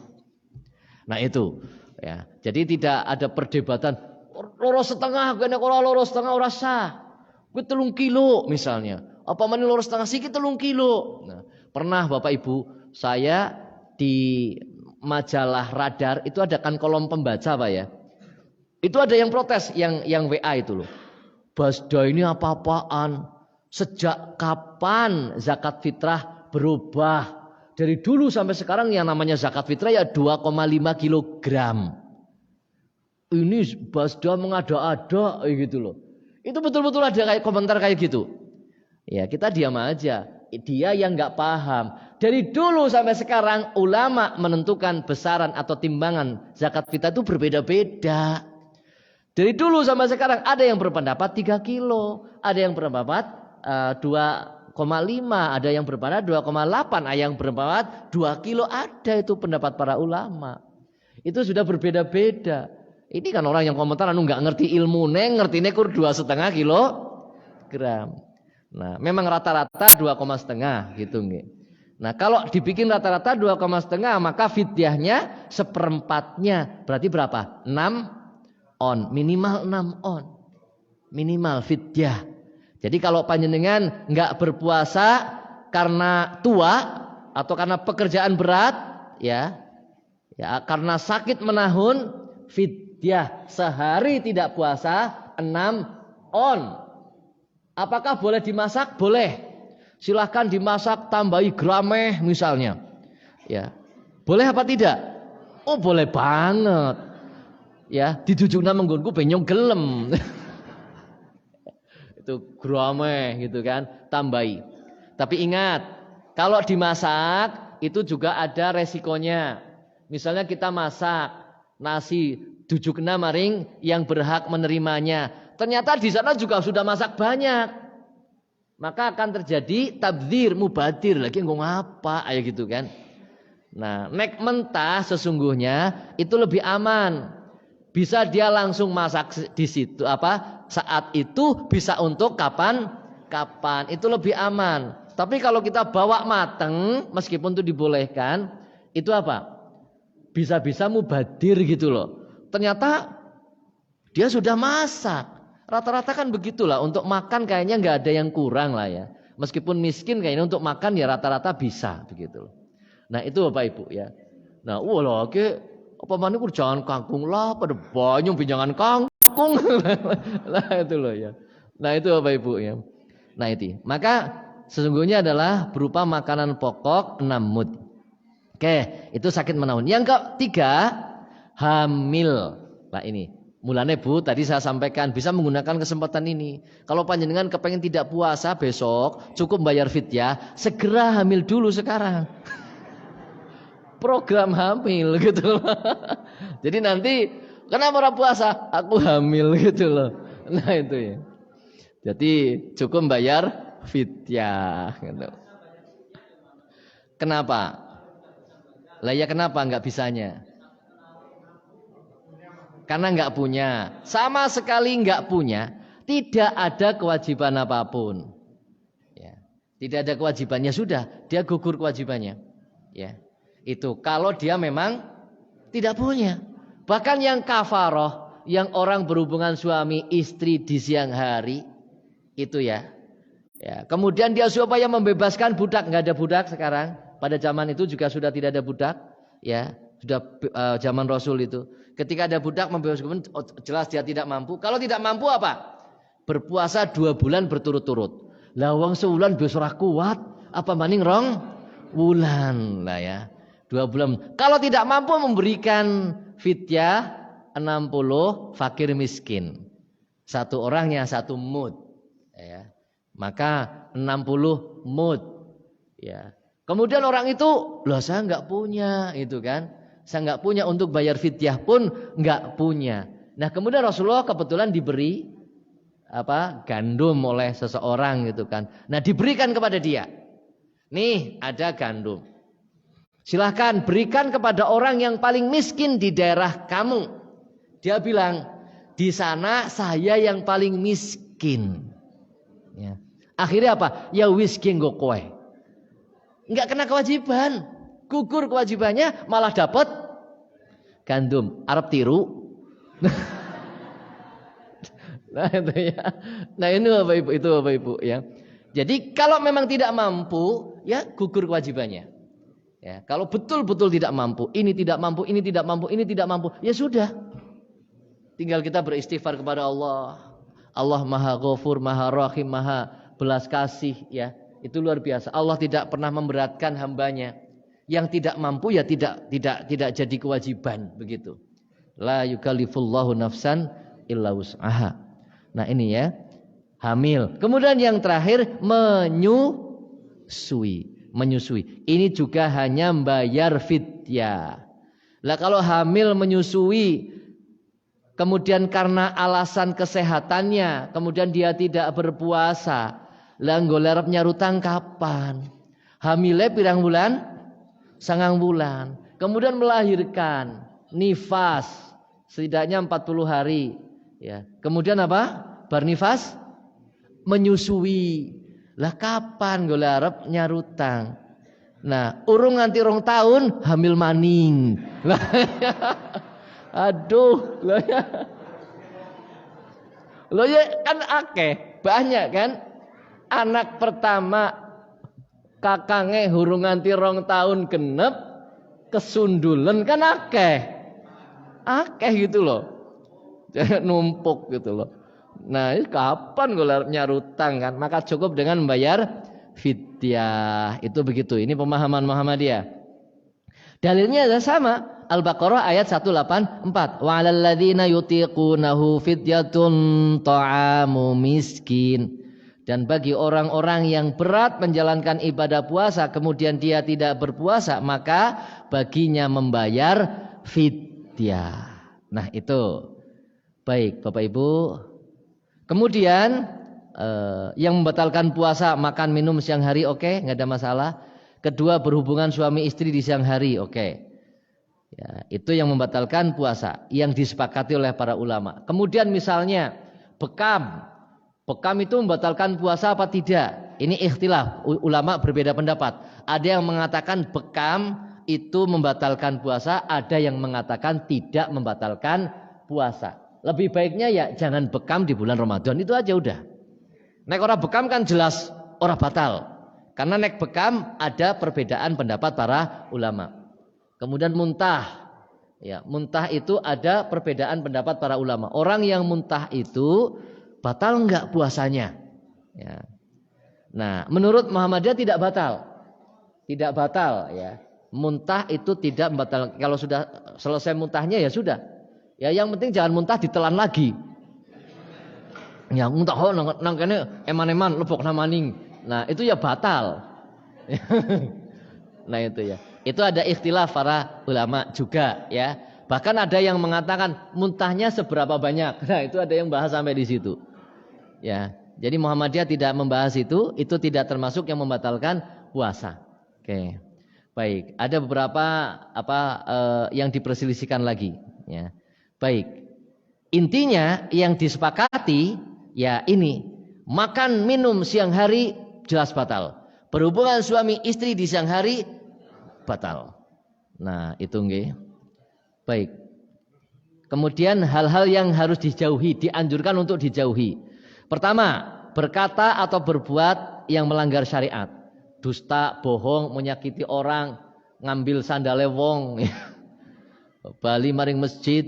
Nah itu ya. Jadi tidak ada perdebatan loro setengah kene ora loro setengah ora sah. Kuwi 3 kilo misalnya. Apa meneh loro setengah siki 3 kilo. Nah, pernah Bapak Ibu, saya di majalah Radar itu ada kan kolom pembaca Pak ya. Itu ada yang protes yang WA itu loh. Basda ini apa-apaan? Sejak kapan zakat fitrah berubah? Dari dulu sampai sekarang yang namanya zakat fitrah ya 2,5 kilogram. Ini Basda mengada-ada gitu loh. Itu betul-betul ada kayak komentar kayak gitu. Ya kita diam aja. Dia yang nggak paham. Dari dulu sampai sekarang ulama menentukan besaran atau timbangan zakat fitrah itu berbeda-beda. Dari dulu sampai sekarang ada yang berpendapat 3 kilo, ada yang berpendapat 2,5, ada yang berpendapat 2,8, ada yang berpendapat 2 kilo, ada itu pendapat para ulama. Itu sudah berbeda-beda. Ini kan orang yang komentar nggak ngerti ilmu, ngertine kur 2,5 kilogram. Nah, memang rata-rata 2,5 gitu nggih. Nah, kalau dibikin rata-rata 2,5 maka fidyahnya seperempatnya. Berarti berapa? 6 on, minimal 6 on. Minimal fidyah. Jadi kalau panjenengan nggak berpuasa karena tua atau karena pekerjaan berat ya karena sakit menahun, fidyah sehari tidak puasa 6 on. Apakah boleh dimasak? Boleh. Silahkan dimasak, tambahi grameh misalnya. Ya. Boleh apa tidak? Oh, boleh banget. Ya, didujukna menggonku benyong gelem. Itu grameh gitu kan, tambahi. Tapi ingat, kalau dimasak itu juga ada resikonya. Misalnya kita masak nasi dujukna maring yang berhak menerimanya. Ternyata di sana juga sudah masak banyak. Maka akan terjadi tabdzir, mubadir. Lagi ngapa aja gitu kan. Nah, nek mentah sesungguhnya itu lebih aman. Bisa dia langsung masak di situ saat itu bisa untuk kapan itu lebih aman. Tapi kalau kita bawa mateng meskipun itu dibolehkan, itu apa? Bisa-bisa mubadir gitu loh. Ternyata dia sudah masak. Rata-rata kan begitulah, untuk makan kayaknya nggak ada yang kurang lah ya. Meskipun miskin kayaknya untuk makan ya rata-rata bisa begitu loh. Nah itu Bapak Ibu ya. Nah lagi apa mana jangan kangkung lah, pada banyak pinjangan kangkung. Nah itu loh ya. Nah itu Bapak Ibu ya. Nah itu. Maka sesungguhnya adalah berupa makanan pokok 6 mud. Oke, itu sakit menahun. Yang ketiga, hamil. Nah ini. Mulane Bu, tadi saya sampaikan bisa menggunakan kesempatan ini. Kalau panjenengan kepengen tidak puasa besok, cukup bayar fidyah, segera hamil dulu sekarang. Program hamil gitu loh. Jadi nanti kenapa orang puasa? Aku hamil gitu loh. Nah itu ya. Jadi cukup bayar fidyah gitu. Kenapa? Lah ya kenapa nggak bisanya? Karena nggak punya, sama sekali nggak punya, tidak ada kewajiban apapun. Ya. Tidak ada kewajibannya, sudah dia gugur kewajibannya. Ya, itu kalau dia memang tidak punya. Bahkan yang kafaroh, yang orang berhubungan suami istri di siang hari, itu ya. Ya. Kemudian dia supaya membebaskan budak, nggak ada budak sekarang. Pada zaman itu juga sudah tidak ada budak, ya sudah zaman Rasul itu. Ketika ada budak membebaskan, jelas dia tidak mampu. Kalau tidak mampu apa? Berpuasa 2 bulan berturut-turut. Lah wong sebulan wis ora kuat, apa maning rong bulan lah ya. 2 bulan. Kalau tidak mampu memberikan fidyah 60 fakir miskin. Satu orangnya 1 mud. Ya. Maka 60 mud. Ya. Kemudian orang itu, loh saya nggak punya, itu kan. Saya nggak punya untuk bayar fidyah pun nggak punya. Nah kemudian Rasulullah kebetulan diberi gandum oleh seseorang gitu kan. Nah diberikan kepada dia. Nih ada gandum. Silahkan berikan kepada orang yang paling miskin di daerah kamu. Dia bilang di sana saya yang paling miskin. Ya. Akhirnya apa? Ya wis nggo kowe. Nggak kena kewajiban. Gugur kewajibannya, malah dapat gandum. Arab tiru. Nah itu ya. Nah ini Bapak Ibu, itu Bapak Ibu ya. Jadi kalau memang tidak mampu, ya gugur kewajibannya. Ya, kalau betul-betul tidak mampu, ini tidak mampu, ini tidak mampu, ini tidak mampu, ya sudah. Tinggal kita beristighfar kepada Allah. Allah Maha Ghafur, Maha Rahim, Maha belas kasih ya. Itu luar biasa. Allah tidak pernah memberatkan hambanya. Yang tidak mampu ya tidak jadi kewajiban begitu. La yukallifullahu nafsan illa wus'aha. Nah ini ya, hamil. Kemudian yang terakhir menyusui. Ini juga hanya membayar fidyah. Lah kalau hamil menyusui, kemudian karena alasan kesehatannya, kemudian dia tidak berpuasa, lah nggolerep nyarutang kapan? Hamilnya pirang bulan? 9 bulan. Kemudian melahirkan, nifas, setidaknya 40 hari. Ya. Kemudian apa? Bar nifas, menyusui. Lah kapan gue arep nyarutang? Nah, urung nganti 2 tahun hamil maning. Lah, aduh, lah ya. Loh ya kan akeh, banyak kan? Anak pertama kakange hurung nganti 2 tahun genep kesundulen kan akeh gitu loh. Jangan numpuk gitu loh. Nah ini kapan gue nyarutang kan? Maka cukup dengan membayar fidyah. Itu begitu. Ini pemahaman Muhammadiyah. Dalilnya adalah sama. Al-Baqarah ayat 184. Wa 'alal ladzina yutiqunahu fidyatun ta'amu miskin. Dan bagi orang-orang yang berat menjalankan ibadah puasa kemudian dia tidak berpuasa, maka baginya membayar fidyah. Nah itu baik Bapak Ibu. Kemudian yang membatalkan puasa makan minum siang hari, oke, nggak ada masalah. Kedua, berhubungan suami istri di siang hari, oke. Ya, itu yang membatalkan puasa yang disepakati oleh para ulama. Kemudian misalnya bekam itu membatalkan puasa apa tidak? Ini ikhtilaf, ulama berbeda pendapat. Ada yang mengatakan bekam itu membatalkan puasa, ada yang mengatakan tidak membatalkan puasa. Lebih baiknya ya jangan bekam di bulan Ramadan, itu aja udah. Nek ora bekam kan jelas ora batal. Karena nek bekam ada perbedaan pendapat para ulama. Kemudian muntah. Ya, muntah itu ada perbedaan pendapat para ulama. Orang yang muntah itu batal enggak puasanya? Ya. Nah, menurut Muhammadiyah tidak batal. Tidak batal ya. Muntah itu tidak batal. Kalau sudah selesai muntahnya ya sudah. Ya yang penting jangan muntah ditelan lagi. Ya muntah nang kene eman-eman lepok namaning. Nah, itu ya batal. Nah, itu ya. Itu ada ikhtilaf para ulama juga ya. Bahkan ada yang mengatakan muntahnya seberapa banyak. Nah, itu ada yang bahas sampai di situ. Ya. Jadi Muhammadiyah tidak membahas itu tidak termasuk yang membatalkan puasa. Oke. Baik, ada beberapa yang diperselisihkan lagi ya. Baik. Intinya yang disepakati ya ini, makan minum siang hari jelas batal. Berhubungan suami istri di siang hari batal. Nah, itu nggih. Baik. Kemudian hal-hal yang harus dijauhi, dianjurkan untuk dijauhi. Pertama, berkata atau berbuat yang melanggar syariat. Dusta, bohong, menyakiti orang, ngambil sandale wong, bali maring masjid,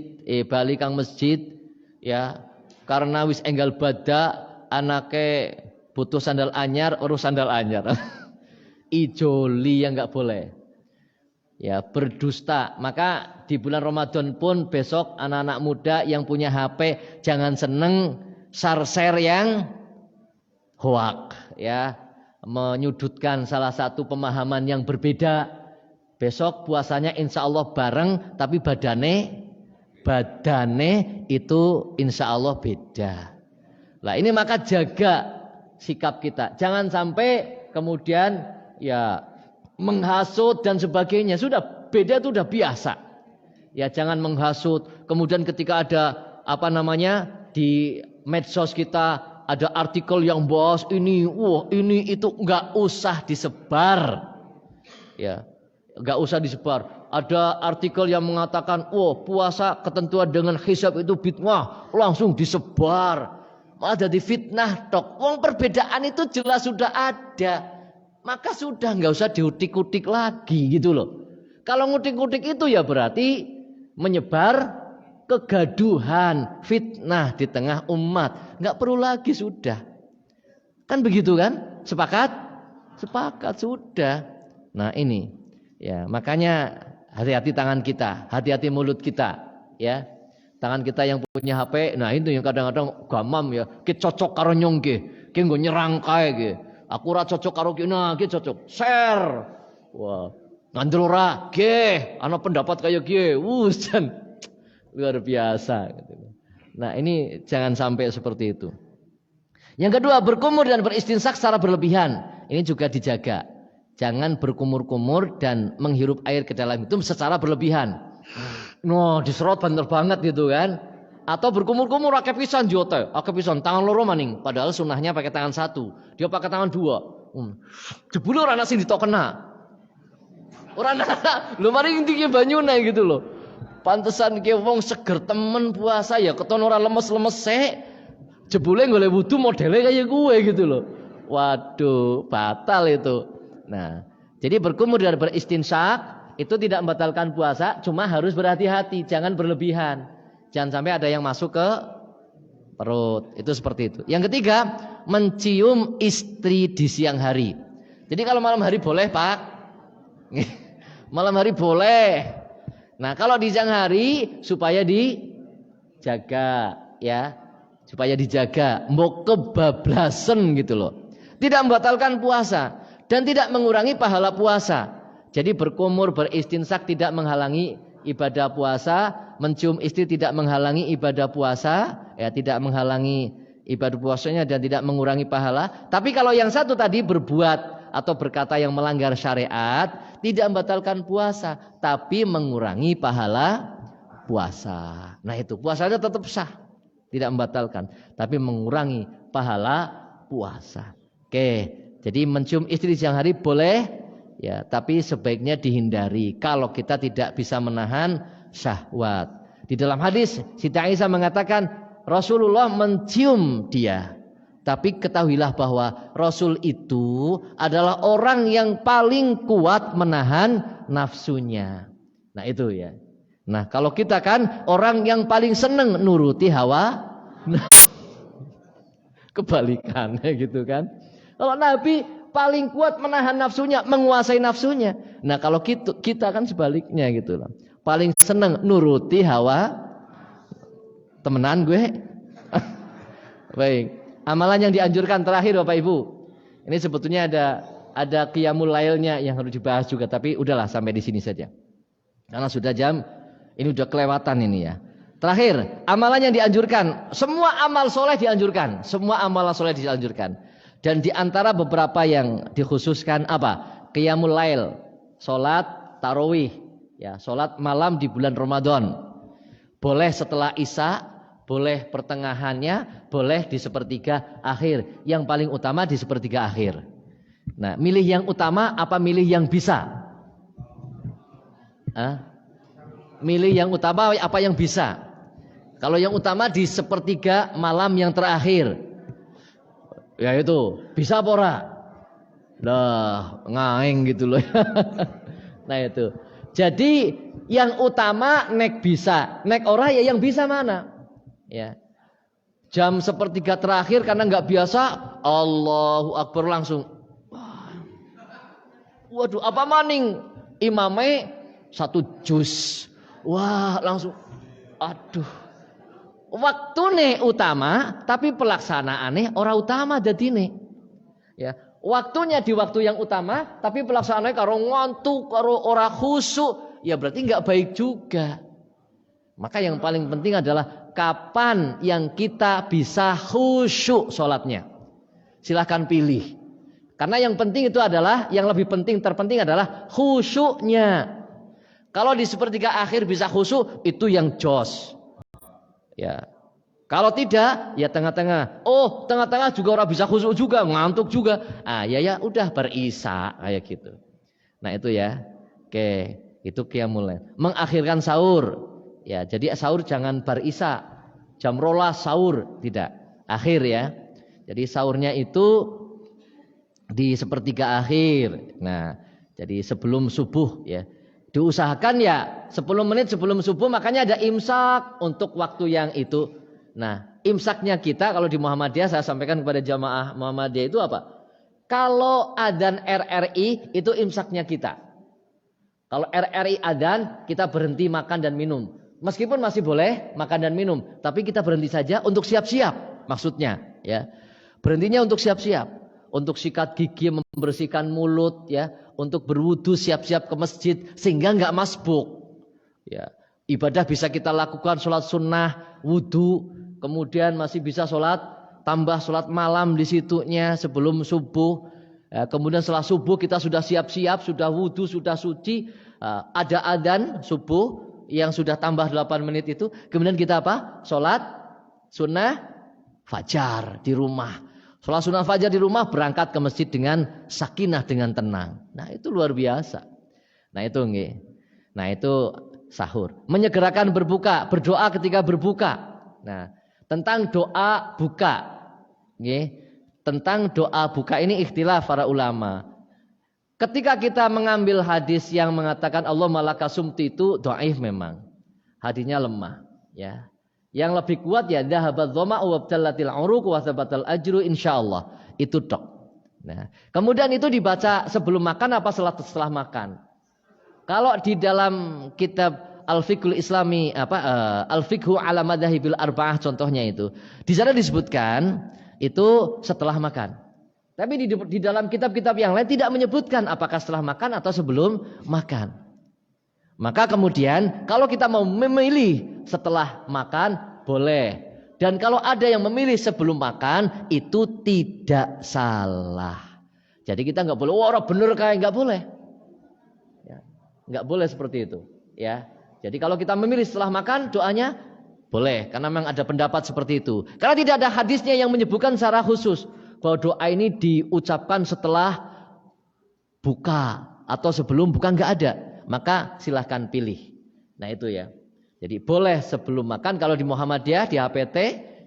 bali kang masjid, ya, karena wis enggal bada, anake butuh sandal anyar, urus sandal anyar. Ijoli yang nggak boleh. Ya, berdusta. Maka di bulan Ramadan pun besok anak-anak muda yang punya HP jangan seneng share yang hoak, ya, menyudutkan salah satu pemahaman yang berbeda. Besok puasanya insya Allah bareng, tapi badane itu insya Allah beda. Lah ini maka jaga sikap kita, jangan sampai kemudian ya menghasut dan sebagainya. Sudah beda itu udah biasa. Ya jangan menghasut. Kemudian ketika ada di medsos kita ada artikel yang bahas ini, ini itu nggak usah disebar. Ya, nggak usah disebar. Ada artikel yang mengatakan, puasa ketentuan dengan hisab itu bid'ah, langsung disebar. Malah jadi fitnah tok. Wong perbedaan itu jelas sudah ada. Maka sudah nggak usah diutik-utik lagi gitu loh. Kalau ngutik-ngutik itu ya berarti menyebar kegaduhan, fitnah di tengah umat. Nggak perlu lagi sudah. Kan begitu kan? Sepakat? Sepakat sudah. Nah ini ya makanya hati-hati tangan kita, hati-hati mulut kita, ya. Tangan kita yang punya HP, nah itu yang kadang-kadang gamam ya, ki cocok karo nyong ki nggo nyerang kae ki. Aku ora cocok karo ki, nah ki cocok. Share. Wah, ngandel ora ge, ana pendapat kayak ki. Wusan. Luar biasa gitu. Nah, ini jangan sampai seperti itu. Yang kedua, berkumur dan beristinsak secara berlebihan. Ini juga dijaga. Jangan berkumur-kumur dan menghirup air ke dalam itu secara berlebihan. Diserot bener banget gitu kan. Atau berkumur-kumur akeh pisan jote, akeh pisan tangan loro maning, padahal sunahnya pakai tangan satu. Dia pakai tangan dua. Jebule ora ana sing ditokena. Ora ana. Lho mari intinya banyune gitu loh. Pantesan ki wong seger temen puasa ya keton ora lemes-lemes sik. Jebule golek wudu modele kaya gue gitu loh. Waduh, batal itu. Nah, jadi berkumur dan beristinsak itu tidak membatalkan puasa, cuma harus berhati-hati, jangan berlebihan. Jangan sampai ada yang masuk ke perut. Itu seperti itu. Yang ketiga, mencium istri di siang hari. Jadi kalau malam hari boleh, Pak. Malam hari boleh. Nah, kalau di siang hari supaya dijaga, ya. Supaya dijaga, mau kebablasan gitu loh. Tidak membatalkan puasa dan tidak mengurangi pahala puasa. Jadi berkumur, beristinsak tidak menghalangi ibadah puasa, mencium istri tidak menghalangi ibadah puasa, ya tidak menghalangi ibadah puasanya dan tidak mengurangi pahala. Tapi kalau yang satu tadi berbuat atau berkata yang melanggar syariat, tidak membatalkan puasa, tapi mengurangi pahala puasa. Nah itu puasanya tetap sah, tidak membatalkan, tapi mengurangi pahala puasa. Oke, jadi mencium istri siang hari boleh. Ya, tapi sebaiknya dihindari kalau kita tidak bisa menahan syahwat. Di dalam hadis Siti Aisyah mengatakan Rasulullah mencium dia. Tapi ketahuilah bahwa Rasul itu adalah orang yang paling kuat menahan nafsunya. Nah itu ya. Nah kalau kita kan orang yang paling seneng nuruti hawa. Kebalikannya gitu kan. Kalau Nabi paling kuat menahan nafsunya, menguasai nafsunya. Nah kalau kita kan sebaliknya gitu loh. Paling senang nuruti hawa Temenan gue. Baik. Amalan yang dianjurkan terakhir Bapak Ibu. Ini sebetulnya ada qiyamul lailnya yang harus dibahas juga, tapi udahlah sampai di sini saja. Karena sudah jam, ini udah kelewatan ini ya. Terakhir, amalan yang dianjurkan, semua amal soleh dianjurkan, semua amal soleh dianjurkan. Dan di antara beberapa yang dikhususkan apa? Qiyamul lail, salat tarawih, ya, salat malam di bulan Ramadan. Boleh setelah Isya, boleh pertengahannya, boleh di sepertiga akhir. Yang paling utama di sepertiga akhir. Nah, milih yang utama apa milih yang bisa? Milih yang utama apa yang bisa? Kalau yang utama di sepertiga malam yang terakhir. Ya itu, bisa apa ora? Lah, ngaeng gitu loh. Nah itu. Jadi yang utama nek bisa, nek ora ya yang bisa mana? Ya. Jam sepertiga terakhir karena nggak biasa, Allahu Akbar langsung. Waduh, apa maning? Imame 1 juz. Wah, langsung. Aduh. Waktune utama, tapi pelaksanaannya ora utama dadine. Ya. Waktunya di waktu yang utama, tapi pelaksanaannya karo ngantuk, karo ora khusyuk, ya berarti nggak baik juga. Maka yang paling penting adalah kapan yang kita bisa khusyuk sholatnya. Silahkan pilih. Karena yang penting itu adalah, yang lebih penting, terpenting adalah khusyuknya. Kalau di sepertiga akhir bisa khusyuk, itu yang jos. Ya. Kalau tidak, ya tengah-tengah. Oh, tengah-tengah juga orang bisa khusyuk juga, ngantuk juga. Ya udah berisa kayak gitu. Nah itu ya. Oke, itu qiyamul lail. Mengakhirkan sahur. Ya, jadi sahur jangan berisa. Jam 12 sahur, tidak. Akhir ya. Jadi sahurnya itu di sepertiga akhir. Nah, jadi sebelum subuh ya. Diusahakan ya 10 menit sebelum subuh, makanya ada imsak untuk waktu yang itu. Nah, imsaknya kita kalau di Muhammadiyah, saya sampaikan kepada jamaah Muhammadiyah itu apa? Kalau adzan RRI itu imsaknya kita. Kalau RRI adzan, kita berhenti makan dan minum. Meskipun masih boleh makan dan minum, tapi kita berhenti saja untuk siap-siap. Maksudnya, ya. Berhentinya untuk siap-siap, untuk sikat gigi, membersihkan mulut, ya, untuk berwudu, siap-siap ke masjid sehingga nggak masbuk. Ya. Ibadah bisa kita lakukan, sholat sunnah, wudu, kemudian masih bisa sholat, tambah sholat malam di situnya sebelum subuh. Ya, kemudian setelah subuh kita sudah siap-siap, sudah wudu, sudah suci, ada adzan subuh yang sudah tambah 8 menit itu. Kemudian kita apa? Sholat sunnah fajar di rumah. Sholat sunnah fajar di rumah, berangkat ke masjid dengan sakinah, dengan tenang. Nah itu luar biasa. Nah itu nggih. Nah itu sahur. Menyegerakan berbuka, berdoa ketika berbuka. Nah, tentang doa buka. Nggih. Tentang doa buka ini ikhtilaf para ulama. Ketika kita mengambil hadis yang mengatakan Allah malaka sumti itu dhaif memang. Hadisnya lemah, ya. Yang lebih kuat ya dhahabadz dhama'u wabtallatil uruq wa tsabatal ajru insyaallah. Itu tok. Nah, kemudian itu dibaca sebelum makan apa setelah makan? Kalau di dalam kitab Al-Fiqhul Islami Al-Fiqhu ala Madzahibil Arba'ah contohnya itu, di sana disebutkan itu setelah makan. Tapi di dalam kitab-kitab yang lain tidak menyebutkan apakah setelah makan atau sebelum makan. Maka kemudian kalau kita mau memilih setelah makan boleh. Dan kalau ada yang memilih sebelum makan itu tidak salah. Jadi kita nggak boleh, wah bener kayak nggak boleh. Ya, nggak boleh seperti itu. Ya. Jadi kalau kita memilih setelah makan doanya boleh. Karena memang ada pendapat seperti itu. Karena tidak ada hadisnya yang menyebutkan secara khusus bahwa doa ini diucapkan setelah buka atau sebelum buka, nggak ada. Maka silahkan pilih. Nah itu ya. Jadi boleh sebelum makan. Kalau di Muhammadiyah, di HPT,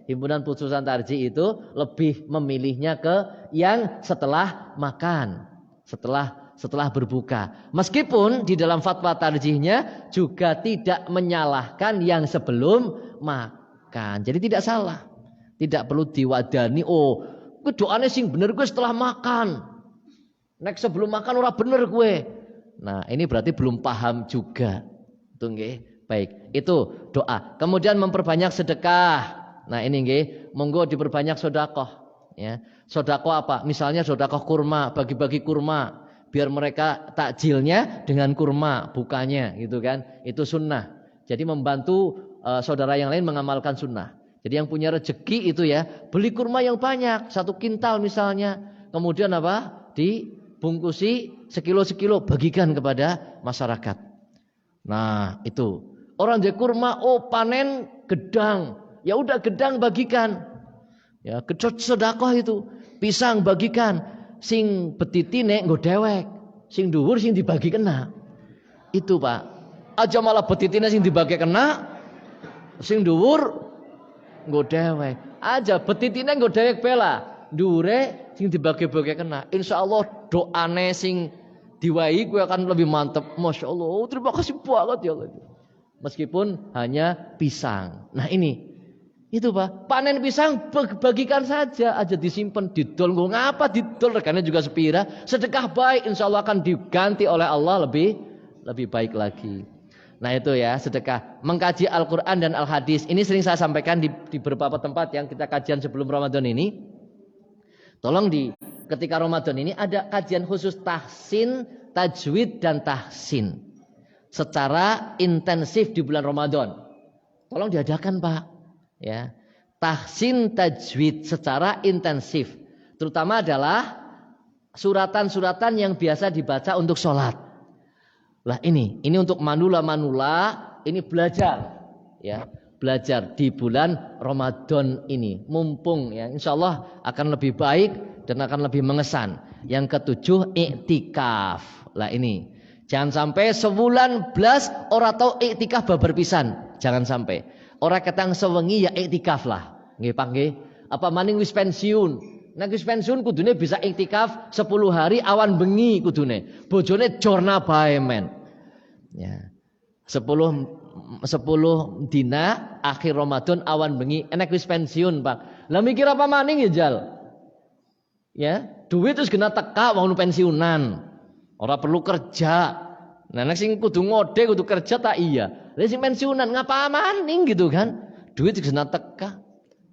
Himpunan Putusan Tarjih itu lebih memilihnya ke yang setelah makan, setelah berbuka. Meskipun di dalam fatwa tarjihnya juga tidak menyalahkan yang sebelum makan. Jadi tidak salah. Tidak perlu diwadani. Oh, doanya sing bener gue setelah makan. Nek sebelum makan ora bener gue. Nah, ini berarti belum paham juga. Itu nggih. Baik, itu doa. Kemudian memperbanyak sedekah. Nah ini nggih, monggo diperbanyak sedekah. Ya, sedekah apa? Misalnya sedekah kurma, bagi-bagi kurma, biar mereka takjilnya dengan kurma, bukannya, gitu kan? Itu sunnah. Jadi membantu saudara yang lain mengamalkan sunnah. Jadi yang punya rezeki itu ya, beli kurma yang banyak, 1 kintal misalnya. Kemudian apa? Dibungkusi sekilo-sekilo, bagikan kepada masyarakat. Nah itu. Orang dia kurma, oh panen gedang, ya udah gedang bagikan, ya gedot sedekah itu, pisang bagikan, sing betitine nggo dewek, sing dhuwur sing dibagi kena, itu Pak, aja malah betitine sing dibagi kena, sing dhuwur nggo dewek, aja betitine nggo dewek bela, dhuwure sing dibagi-bagi kena, insya Allah doane sing diwai gue akan lebih mantep, masya Allah, oh, terima kasih banget ya Allah. Meskipun hanya pisang. Nah ini, itu Pak, panen pisang bagikan saja, aja disimpan, didol, ngapa didol, regane juga sepira, sedekah baik, insya Allah akan diganti oleh Allah lebih baik lagi. Nah itu ya, sedekah. Mengkaji Al-Quran dan Al-Hadis, ini sering saya sampaikan di beberapa tempat yang kita kajian sebelum Ramadan ini. Tolong ketika Ramadan ini ada kajian khusus tahsin, tajwid dan tahsin secara intensif di bulan Ramadan. Tolong diadakan Pak, ya. Tahsin tajwid secara intensif, terutama adalah suratan-suratan yang biasa dibaca untuk sholat. Lah ini untuk manula-manula ini belajar, ya, belajar di bulan Ramadan ini, mumpung ya, insya Allah akan lebih baik dan akan lebih mengesan. Yang ketujuh, iktikaf. Lah ini. Jangan sampai sebulan belas orang tahu iktikaf babar pisan. Jangan sampai. Orang ketang sewengi ya iktikaf lah. Nggih Pak nggih. Apa maning wis pensiun. Nek wis pensiun kudune bisa iktikaf 10 hari awan bengi kudune. Bojone jorna bae men. Ya. 10 dina akhir Ramadan awan bengi enek wis pensiun Pak. Lah mikir apa maning ya Jal? Ya, duit terus kena teka wong pensiunan. Ora perlu kerja. Nah, nek sing kudu ngode, kudu kerja tak iya. Lah sing pensiunan ngapa maning gitu kan? Duit kena teka.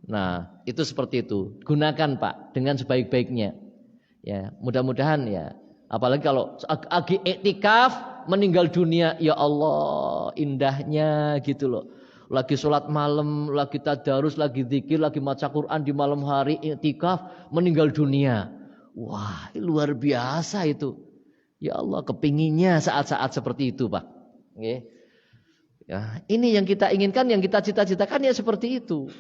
Nah, itu seperti itu. Gunakan Pak dengan sebaik-baiknya. Ya, mudah-mudahan ya. Apalagi kalau lagi iktikaf meninggal dunia, ya Allah, indahnya gitu loh. Lagi sholat malam, lagi tadarus, lagi zikir, lagi baca Quran di malam hari iktikaf meninggal dunia. Wah, luar biasa itu. Ya Allah, kepinginnya saat-saat seperti itu, Pak. Oke. Ya, ini yang kita inginkan, yang kita cita-citakan ya seperti itu.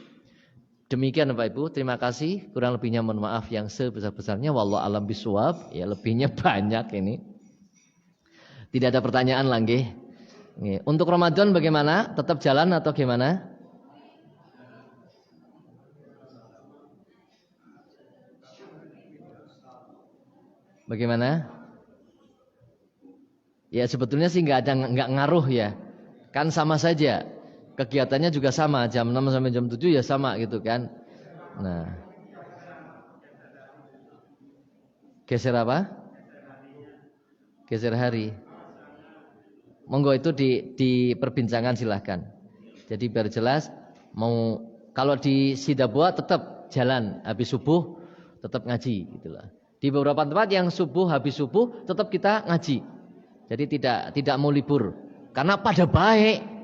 Demikian Bapak Ibu, terima kasih. Kurang lebihnya mohon maaf yang sebesar-besarnya. Wallahu alam bisawab. Ya lebihnya banyak ini. Tidak ada pertanyaan lagi. Untuk Ramadan bagaimana? Tetap jalan atau gimana? Bagaimana? Ya sebetulnya sih nggak ngaruh ya. Kan sama saja. Kegiatannya juga sama, jam 6 sampai jam 7 ya sama gitu kan. Nah. Geser apa? Geser hari. Monggo itu di perbincangan silahkan. Jadi biar jelas mau kalau di Sidabua tetap jalan habis subuh tetap ngaji gitulah. Di beberapa tempat yang subuh habis subuh tetap kita ngaji. Jadi tidak mau libur karena pada baik.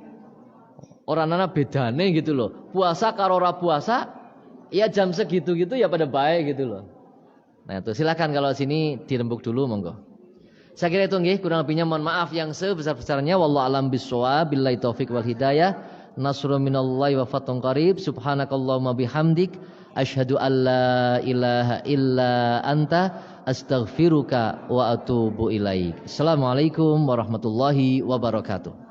Orang anak bedane gitu loh. Puasa karo ora puasa ya jam segitu gitu ya pada baik gitu loh. Nah itu silakan kalau sini dirembuk dulu monggo. Saya kira itu nggih, kurang lebihnya mohon maaf yang sebesar-besarnya. Wallahu alam bissawab. Billahi taufik wal hidayah. Nasrun minallahi wa fathun qarib. Subhanakallahumma bihamdik asyhadu an la ilaha illa anta astaghfiruka wa atubu ilaik. Assalamualaikum warahmatullahi wabarakatuh.